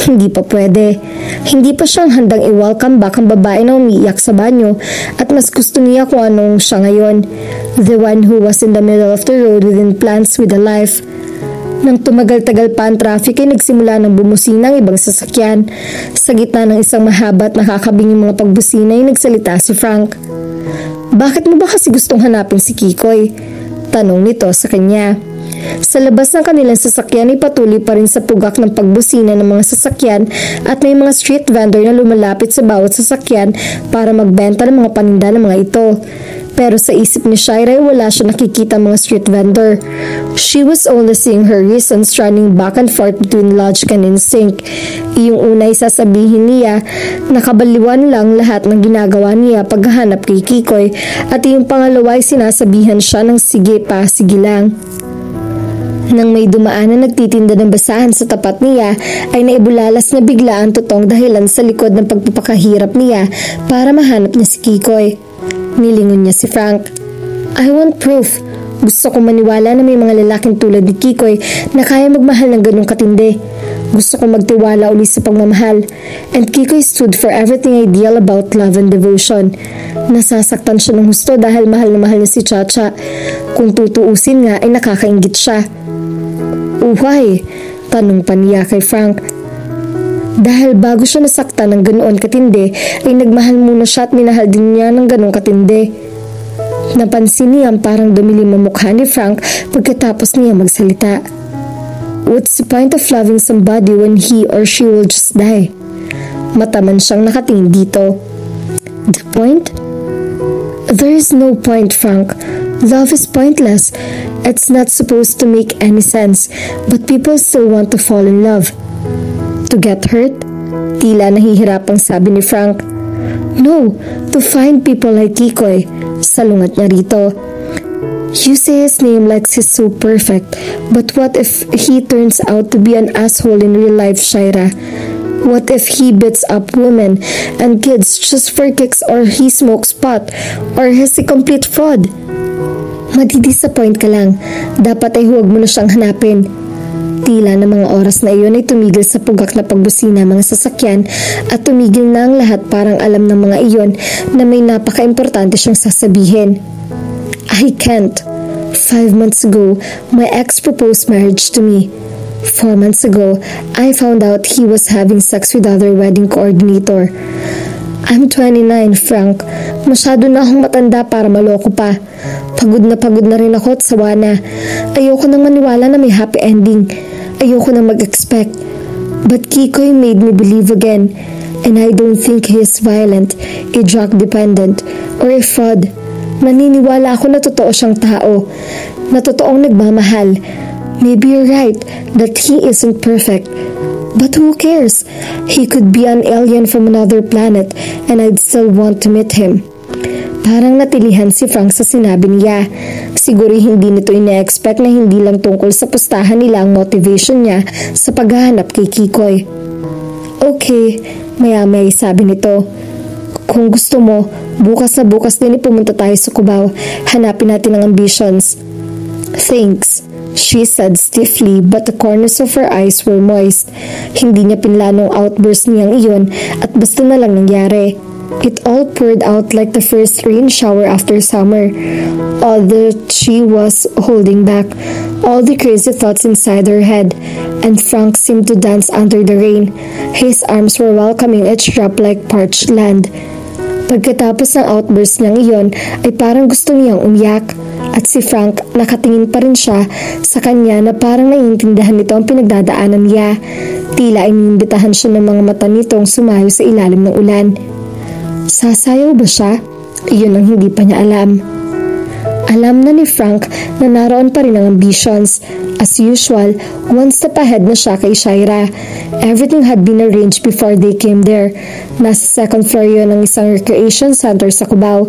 Hindi pa pwede. Hindi pa siyang handang i-welcome back ang babae na umiiyak sa banyo at mas gusto niya kung anong siya ngayon. The one who was in the middle of the road within plans with a life. Nang tumagal-tagal pa ang traffic ay nagsimula ng bumusina ang ibang sasakyan. Sa gitna ng isang mahaba at nakakabinging mga pagbusina ay nagsalita si Frank. Bakit mo ba kasi gustong hanapin si Kikoy? Tanong nito sa kanya. Sa labas ng kanilang sasakyan ay patuloy pa rin sa pugak ng pagbusina ng mga sasakyan at may mga street vendor na lumalapit sa bawat sasakyan para magbenta ng mga paninda ng mga ito. Pero sa isip ni Shaira ay wala siya nakikita mga street vendor. She was only seeing her reasons running back and forth between logic and instinct. Iyong una ay sasabihin niya na kabaliwan lang lahat ng ginagawa niya paghahanap kay Kikoy at iyong pangalawa ay sinasabihan siya ng sige pa, sige lang. Nang may dumaan na nagtitinda ng basahan sa tapat niya, ay naibulalas na bigla ang totoong dahilan sa likod ng pagpapakahirap niya para mahanap niya si Kikoy. Nilingon niya si Frank. I want proof. Gusto kong maniwala na may mga lalaking tulad ni Kikoy na kaya magmahal ng ganong katindi. Gusto kong magtiwala uli sa pagmamahal. And Kikoy stood for everything ideal about love and devotion. Nasasaktan siya ng husto dahil mahal na mahal niya si Chacha. Kung tutuusin nga ay nakakainggit siya. Why? Tanong pa niya kay Frank. Dahil bago siya nasaktan ng ganoon katindi, ay nagmahal muna siya at minahal din niya ng ganoong katindi. Napansin niya parang dumilim ang mukha ni Frank pagkatapos niya magsalita. What's the point of loving somebody when he or she will just die? Mataman siyang nakatingin dito. The point? There is no point, Frank. Love is pointless. It's not supposed to make any sense, but people still want to fall in love. To get hurt? Tila nahihirapang sabi ni Frank. No, to find people like Kikoy. Salungat niya rito. You say his name like he's so perfect, but what if he turns out to be an asshole in real life, Shaira? What if he beats up women and kids just for kicks, or he smokes pot, or he's a complete fraud? Madidisappoint ka lang. Dapat ay huwag mo na siyang hanapin. Tila na mga oras na iyon ay tumigil sa pugak na pagbusina mga sasakyan at tumigil na ang lahat parang alam ng mga iyon na may napaka-importante siyang sasabihin. I can't. 5 months ago, my ex proposed marriage to me. 4 months ago, I found out he was having sex with other wedding coordinator. I'm 29, Frank. Masyado na akong matanda para maloko pa. Pagod na rin ako at sawa na. Ayoko nang maniwala na may happy ending. Ayoko nang mag-expect. But Kikoy made me believe again. And I don't think he is violent, a drug dependent, or a fraud. Naniniwala ako na totoo siyang tao. Na totoong nagmamahal. Maybe you're right that he isn't perfect. But who cares? He could be an alien from another planet and I'd still want to meet him. Parang natilihan si Frank sa sinabi niya. Siguro hindi nito ina-expect na hindi lang tungkol sa pustahan nila ang motivation niya sa paghahanap kay Kikoy. Okay, maya-maya sabi nito. Kung gusto mo, bukas na bukas din pumunta tayo sa Cubao. Hanapin natin ang ambitions. Thanks, she said stiffly, but the corners of her eyes were moist. Hindi niya pinlanong outburst niyang iyon at basta na lang nangyari. It all poured out like the first rain shower after summer. All that she was holding back, all the crazy thoughts inside her head, and Frank seemed to dance under the rain. His arms were welcoming each drop like parched land. Pagkatapos ng outburst niyang iyon ay parang gusto niyang umiyak. At si Frank, nakatingin pa rin siya sa kanya na parang naiintindihan nito ang pinagdadaanan niya. Tila iniimbitahan siya ng mga mata nitong sumayo sa ilalim ng ulan. Sasayaw ba siya? Iyon ang hindi pa niya alam. Alam na ni Frank na naroon pa rin ang ambitions. As usual, one step ahead na siya kay Shaira. Everything had been arranged before they came there. Nasa second floor yun ng isang recreation center sa Cubao.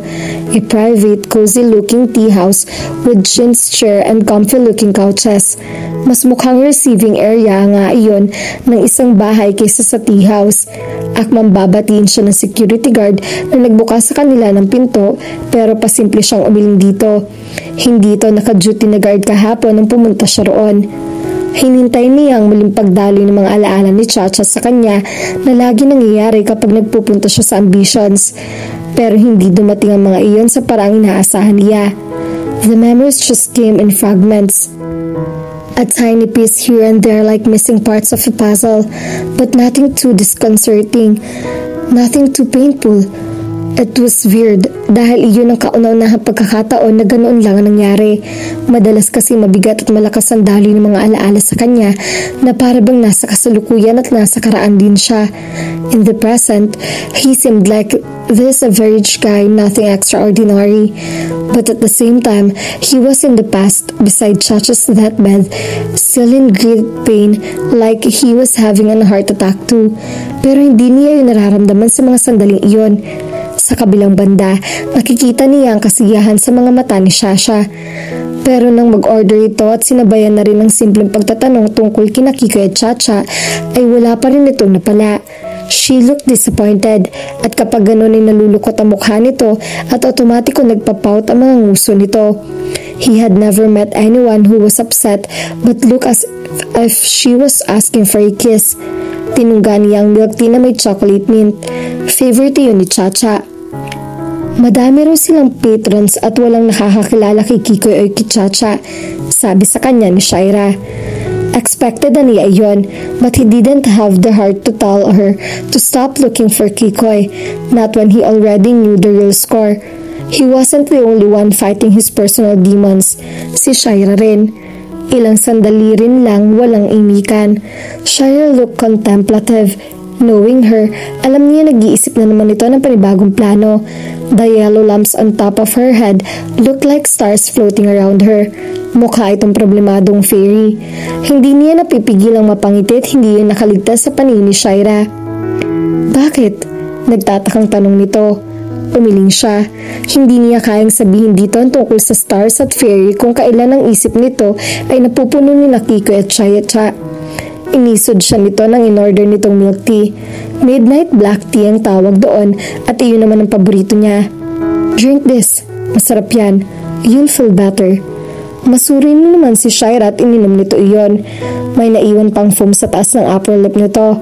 A private, cozy-looking tea house with chintz chair and comfy-looking couches. Mas mukhang receiving area nga iyon ng isang bahay kaysa sa tea house. Akmang babatiin siya ng security guard na nagbukas sa kanila ng pinto pero pasimple siyang umiling dito. Hindi ito naka-duty na guard kahapon nang pumunta siya roon. Hinintay niya ang muling pagdaloy ng mga alaala ni Chacha sa kanya na lagi nangyayari kapag nagpupunta siya sa ambitions. Pero hindi dumating ang mga iyon sa paraang inaasahan niya. The memories just came in fragments. A tiny piece here and there like missing parts of a puzzle, but nothing too disconcerting, nothing too painful. It was weird dahil iyon ang kauna-unahang pagkakataon na ganoon lang ang nangyari. Madalas kasi mabigat at malakas ang daloy ng mga alaala sa kanya na para bang nasa kasalukuyan at nasa karaan din siya. In the present, he seemed like this average guy, nothing extraordinary. But at the same time, he was in the past beside Chacha's deathbed, still in great pain like he was having a heart attack too. Pero hindi niya yun nararamdaman sa mga sandaling iyon. Sa kabilang banda, nakikita niya ang kasiyahan sa mga mata ni Shasha. Pero nang mag-order ito at sinabayan na rin ng simpleng pagtatanong tungkol kina Kiko at Chacha, ay wala pa rin itong napala. She looked disappointed at kapag gano'n ay nalulukot ang mukha nito at otomatiko nagpapout ang mga nguso nito. He had never met anyone who was upset but looked as if she was asking for a kiss. Tinungga niya ang milk tea na may chocolate mint. Favorite yun ni Chacha. Madami raw silang patrons at walang nakakakilala kay Kikoy o kay Chacha, sabi sa kanya ni Shaira. Expected na niya iyon, but he didn't have the heart to tell her to stop looking for Kikoy, not when he already knew the real score. He wasn't the only one fighting his personal demons. Si Shaira rin. Ilang sandali rin lang walang imikan. Shaira looked contemplative. Knowing her, alam niya nag-iisip na naman ito ng panibagong plano. The yellow lamps on top of her head looked like stars floating around her. Mukha itong problemadong fairy. Hindi niya napipigilang mapangiti at hindi yun nakaligtas sa paningin ni Shaira. Bakit? Nagtatakang tanong nito. Umiling siya. Hindi niya kayang sabihin dito ang tungkol sa stars at fairy kung kailan ang isip nito ay napupuno ni Kiko at Chacha. Inisod siya nito nang in-order nitong milk tea. Midnight black tea ang tawag doon at iyon naman ang paborito niya. Drink this. Masarap yan. You'll feel better. Masuri naman si Shaira at ininom nito iyon. May naiwan pang foam sa taas ng upper lip nito.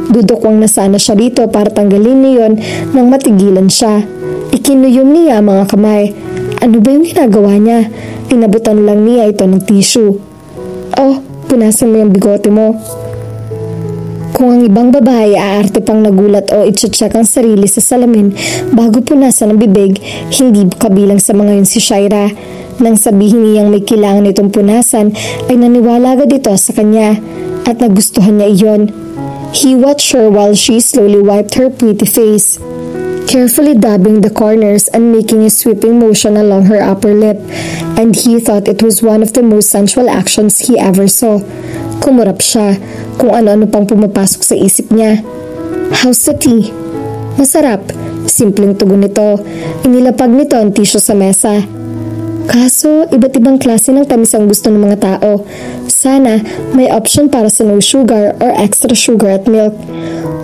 Dudukwang na sana siya dito para tanggalin niyon nang matigilan siya. Ikinuyom niya ang mga kamay. Ano ba yung ginagawa niya? Inabutan lang niya ito ng tissue. Oh, punasan mo yung bigote mo. Kung ang ibang babae aarte pang nagulat o itcheck ang sarili sa salamin bago punasan ang bibig, hindi kabilang sa mga yun si Shaira. Nang sabihin niyang may kailangan itong punasan, ay naniwala agad ito sa kanya at nagustuhan niya iyon. He watched her while she slowly wiped her pretty face, carefully dabbing the corners and making a sweeping motion along her upper lip, and he thought it was one of the most sensual actions he ever saw. Kumurap siya kung ano-ano pang pumapasok sa isip niya. How's the tea? Masarap. Simpleng tugon nito. Inilapag nito ang tissue sa mesa. Kaso, iba't ibang klase ng tamis ang gusto ng mga tao. Sana may option para sa no sugar or extra sugar at milk.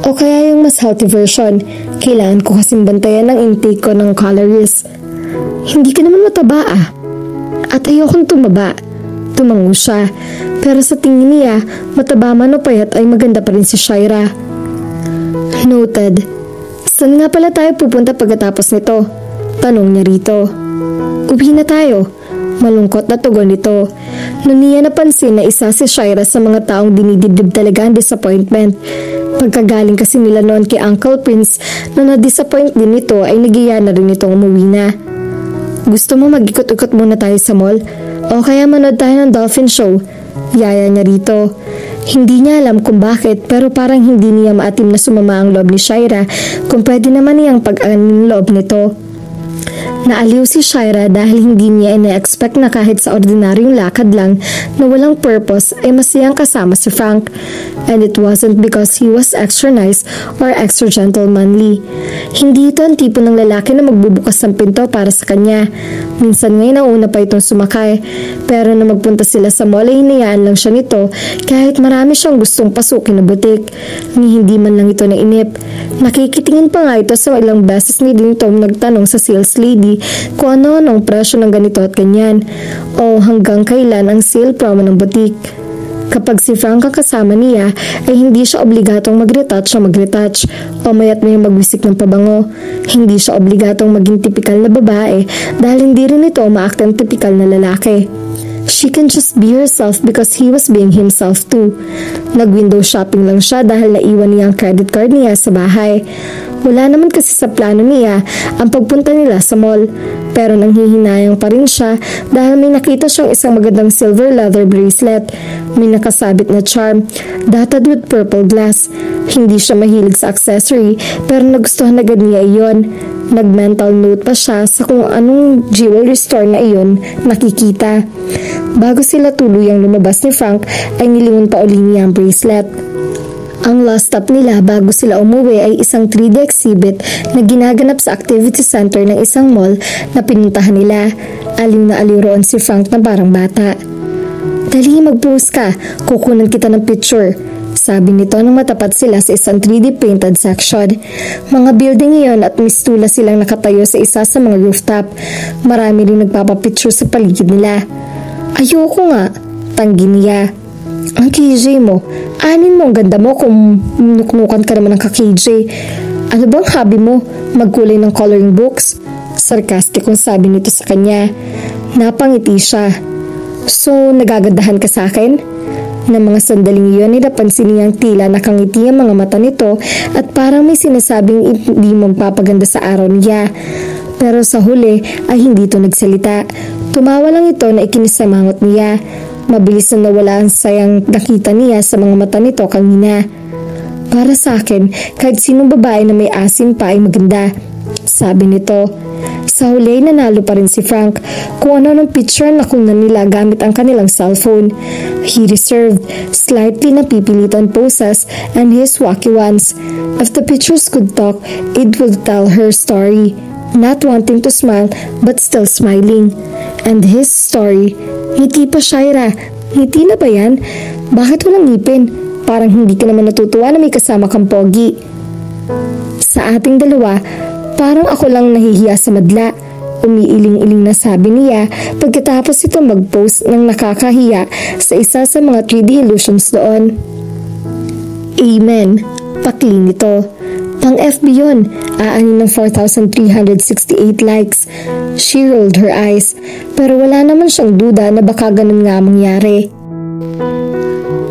O kaya yung mas healthy version. Kailangan ko kasing bantayan ng intake ko ng calories. Hindi ka naman mataba ah. At ayokong tumaba. Tumango siya. Pero sa tingin niya, mataba man o payat ay maganda pa rin si Shaira. Noted. Saan nga pala tayo pupunta pagkatapos nito? Tanong niya rito. Uwi na tayo. Malungkot na tugon nito. Noon niya napansin na isa si Shaira sa mga taong dinidibdib talaga ang disappointment. Pagkagaling kasi nila noon kay Uncle Prince na na-disappoint din nito ay nagiya na rin itong umuwi na. Gusto mo mag-ikot-ikot muna tayo sa mall? O kaya manood tayo ng dolphin show? Yaya niya rito. Hindi niya alam kung bakit pero parang hindi niya maatim na sumama ang loob ni Shaira kung pwede naman niyang pag-anin loob nito. Naaliw si Shaira dahil hindi niya ina-expect na kahit sa ordinaryong lakad lang na walang purpose ay masayang kasama si Frank. And it wasn't because he was extra nice or extra gentlemanly. Hindi ito ang tipo ng lalaki na magbubukas ng pinto para sa kanya. Minsan ngayon nauna pa itong sumakay. Pero na magpunta sila sa mall ay hinayaan lang siya nito kahit marami siyang gustong pasukin na butik. Ni hindi man lang ito nainip. Nakikitingin pa nga ito sa ilang beses ni Ding Tom nagtanong sa sales lady kung ano-anong presyo ng ganito at ganyan o hanggang kailan ang sale promo ng butik. Kapag si Frank ang kasama niya ay hindi siya obligatong mag-retouch o mayat may magwisik ng pabango. Hindi siya obligatong maging tipikal na babae dahil hindi rin ito umaaktang tipikal na lalaki. She can just be herself because he was being himself too. Nag-window shopping lang siya dahil naiwan niya ang credit card niya sa bahay. Wala naman kasi sa plano niya ang pagpunta nila sa mall. Pero nanghihinayang pa rin siya dahil may nakita siyang isang magandang silver leather bracelet. May nakasabit na charm, dotted with purple glass. Hindi siya mahilig sa accessory pero nagustuhan agad niya iyon. Nag-mental note pa siya sa kung anong jewelry store na iyon nakikita. Bago sila tuluyang lumabas ni Frank ay nilingon pa uli niya ang bracelet. Ang last stop nila bago sila umuwi ay isang 3D exhibit na ginaganap sa activity center ng isang mall na pinuntahan nila. Aliw na aliw roon si Frank na parang bata. Dali, mag-pose ka. Kukunan kita ng picture. Sabi nito nang matapat sila sa isang 3D painted section. Mga building iyon at mistula silang nakatayo sa isa sa mga rooftop. Marami rin nagpapapicture sa paligid nila. Ayoko nga, tanggi niya. Ang KJ mo, anin mo ang ganda mo kung nuknukan ka naman ng ka-KJ. Ano bang hobby mo? Magkulay ng coloring books? Sarcastic kung sabi nito sa kanya. Napangiti siya. So, nagagandahan ka sa akin? Na mga sandaling iyon ay napansin niyang tila nakangiti ang mga mata nito at parang may sinasabing hindi magpapaganda sa araw niya. Pero sa huli ay hindi ito nagsalita. Tumawa lang ito na ikinisamangot niya. Mabilis na nawala ang sayang nakita niya sa mga mata nito kanina. Para sa akin, kahit sinong babae na may asim pa ay maganda, sabi nito. Sa huli nanalo pa rin si Frank kung ano ng picture na kunan nila gamit ang kanilang cellphone. He reserved slightly napipilitan poses and his wacky ones. If the pictures could talk, it would tell her story. Not wanting to smile but still smiling. And his story. Ngiti pa, Shaira. Ngiti na ba yan? Bakit walang ngipin? Parang hindi ka naman natutuwa na may kasama kang pogi. Sa ating dalawa, parang ako lang nahihiya sa madla. Umiiling-iling na sabi niya pagkatapos ito mag-post ng nakakahiya sa isa sa mga 3D illusions doon. Amen. Pakli nito. Pang FB yun, aanin ng 4,368 likes. She rolled her eyes, pero wala naman siyang duda na baka ganun nga mangyari.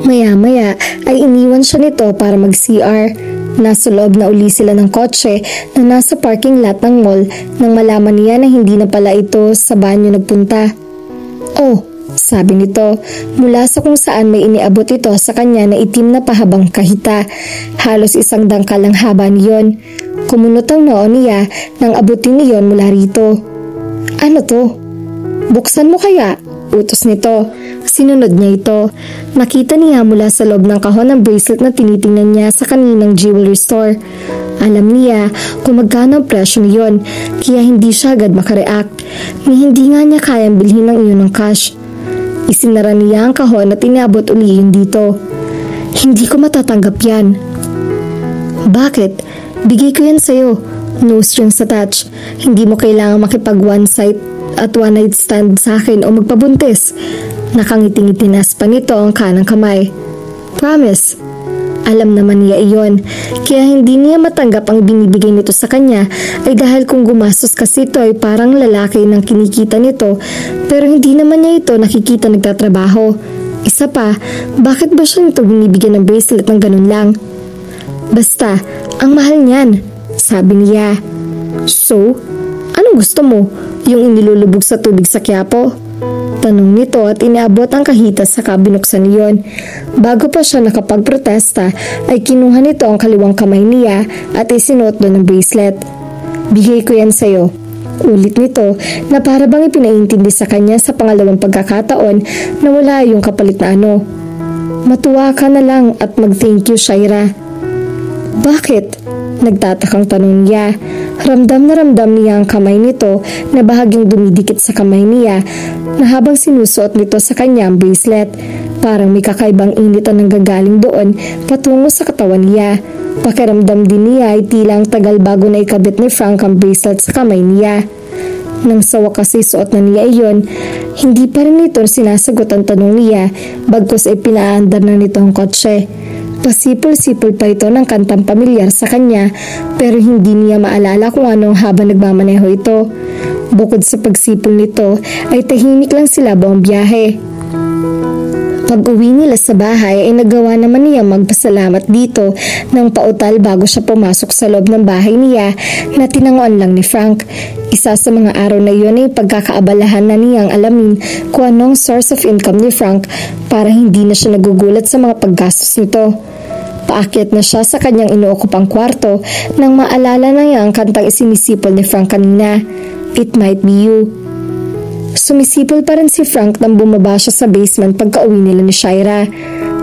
Maya-maya ay iniwan siya nito para mag-CR. Nasa loob na uli sila ng kotse na nasa parking lot ng mall nang malaman niya na hindi na pala ito sa banyo nagpunta. Oh, sabi nito, mula sa kung saan may iniabot ito sa kanya na itim na pahabang kahita. Halos isang dangkal ang haba niyon. Kumunot ang noo niya nang abutin niyon mula rito. Ano to? Buksan mo kaya? Utos nito. Sinunod niya ito. Nakita niya mula sa loob ng kahon ang bracelet na tinitingnan niya sa kaninang jewelry store. Alam niya kung magkano ang presyo niyon, kaya hindi siya agad makareact. Hindi nga niya kayang bilhin ng iyon ng cash. Isinara niya ang kahon at inabot uli yun dito. Hindi ko matatanggap yan. Bakit? Bigay ko yan sa'yo. No strings attached. Hindi mo kailangang makipag one side at one night stand sa akin o magpabuntis. Nakangiting-itinas pa nito ang kanang kamay. Promise. Alam naman niya iyon, kaya hindi niya matanggap ang binibigay nito sa kanya ay dahil kung gumastos kasi ito ay parang lalaki ng kinikita nito pero hindi naman niya ito nakikita nagtatrabaho. Isa pa, bakit ba siya nito binibigyan ng bracelet ng ganun lang? Basta, ang mahal niyan, sabi niya. So, anong gusto mo? Yung inilulubog sa tubig sa Quiapo? Tanong nito at inaabot ang kahita sa binuksan niyon. Bago pa siya nakapagprotesta ay kinuha nito ang kaliwang kamay niya at isinuot doon ng bracelet. Bigay ko yan sa'yo. Ulit nito na para bang ipinaintindi sa kanya sa pangalawang pagkakataon na wala yung kapalit na ano. Matuwa ka na lang at mag-thank you, Shaira. Bakit? Nagtatakang tanong niya. Ramdam na ramdam niya ang kamay nito na bahagyang dumidikit sa kamay niya na habang sinusuot nito sa kanya ang bracelet. Parang may kakaibang init ang nanggagaling doon patungo sa katawan niya. Pakiramdam din niya ay tila ang tagal bago na ikabit ni Frank ang bracelet sa kamay niya. Nang sa wakas ay suot na niya iyon, hindi pa rin nito sinasagot ang tanong niya bagkus ay pinaandar na nito ang kotse. Pasipol-sipol pa ito ng kantang pamilyar sa kanya pero hindi niya maalala kung ano habang nagmamaneho ito. Bukod sa pagsipol nito ay tahimik lang sila buong biyahe. Pag-uwi nila sa bahay ay nagawa naman niya magpasalamat dito ng pautal bago siya pumasok sa loob ng bahay niya na tinanguan lang ni Frank. Isa sa mga araw na iyon ay pagkakaabalahan na niyang alamin kung anong source of income ni Frank para hindi na siya nagugulat sa mga paggastos nito. Paakyat na siya sa kanyang inuokupang kwarto nang maalala na niya ang kantang isinisipol ni Frank kanina, It Might Be You. Sumisipol pa rin si Frank nang bumaba siya sa basement pagka-uwi nila ni Shaira.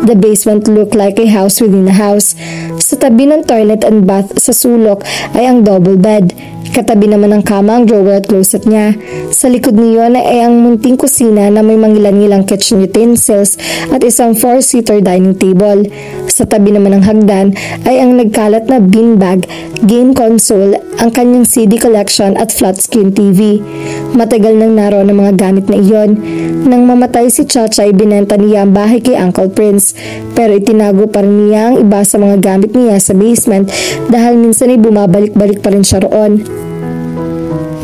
The basement looked like a house within a house. Sa tabi ng toilet and bath sa sulok ay ang double bed. Katabi naman ng kama ang drawer at closet niya. Sa likod niyon ay ang munting kusina na may mangilan-ngilang kitchen utensils at isang 4-seater dining table. Sa tabi naman ng hagdan ay ang nagkalat na beanbag, game console, ang kanyang CD collection at flat screen TV. Matagal nang naroon ang mga gamit na iyon. Nang mamatay si Chacha ay binenta niya ang bahay kay Uncle Prince pero itinago pa rin niya ang iba sa mga gamit niya sa basement dahil minsan ay bumabalik-balik pa rin siya roon.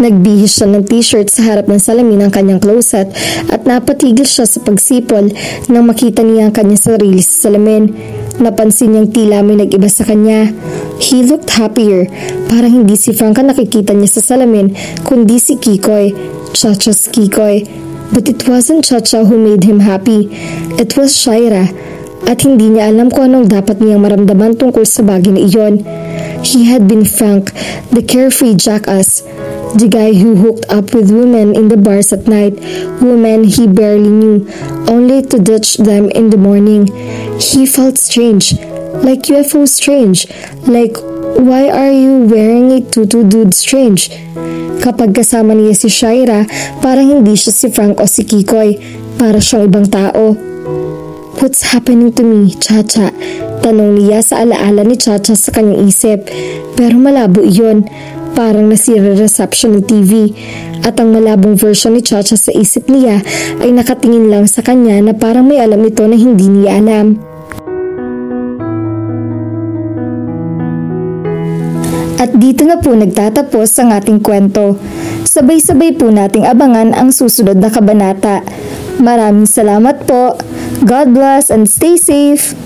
Nagbihis siya ng t-shirt sa harap ng salamin ng kanyang closet at napatigil siya sa pagsipol nang makita niya ang kanyang sarili sa salamin. Napansin niyang tila may nag-iba sa kanya. He looked happier. Parang hindi si Frank ang nakikita niya sa salamin kundi si Kikoy, Chacha's Kikoy. But it wasn't Chacha who made him happy. It was Shaira. At hindi niya alam kung anong dapat niyang maramdaman tungkol sa bagay na iyon. He had been Frank, the carefree jackass. The guy who hooked up with women in the bars at night, women he barely knew, only to ditch them in the morning. He felt strange, like UFO strange, like why are you wearing a tutu dude strange? Kapag kasama niya si Shaira, parang hindi siya si Frank o si Kikoy, para siyang ibang tao. What's happening to me, Chacha? Tanong niya sa alaala ni Chacha sa kanyang isip, pero malabo iyon. Parang nasira reception ng TV at ang malabong version ni Chacha sa isip niya ay nakatingin lang sa kanya na parang may alam ito na hindi niya alam. At dito na po nagtatapos ang ating kwento. Sabay-sabay po nating abangan ang susunod na kabanata. Maraming salamat po. God bless and stay safe!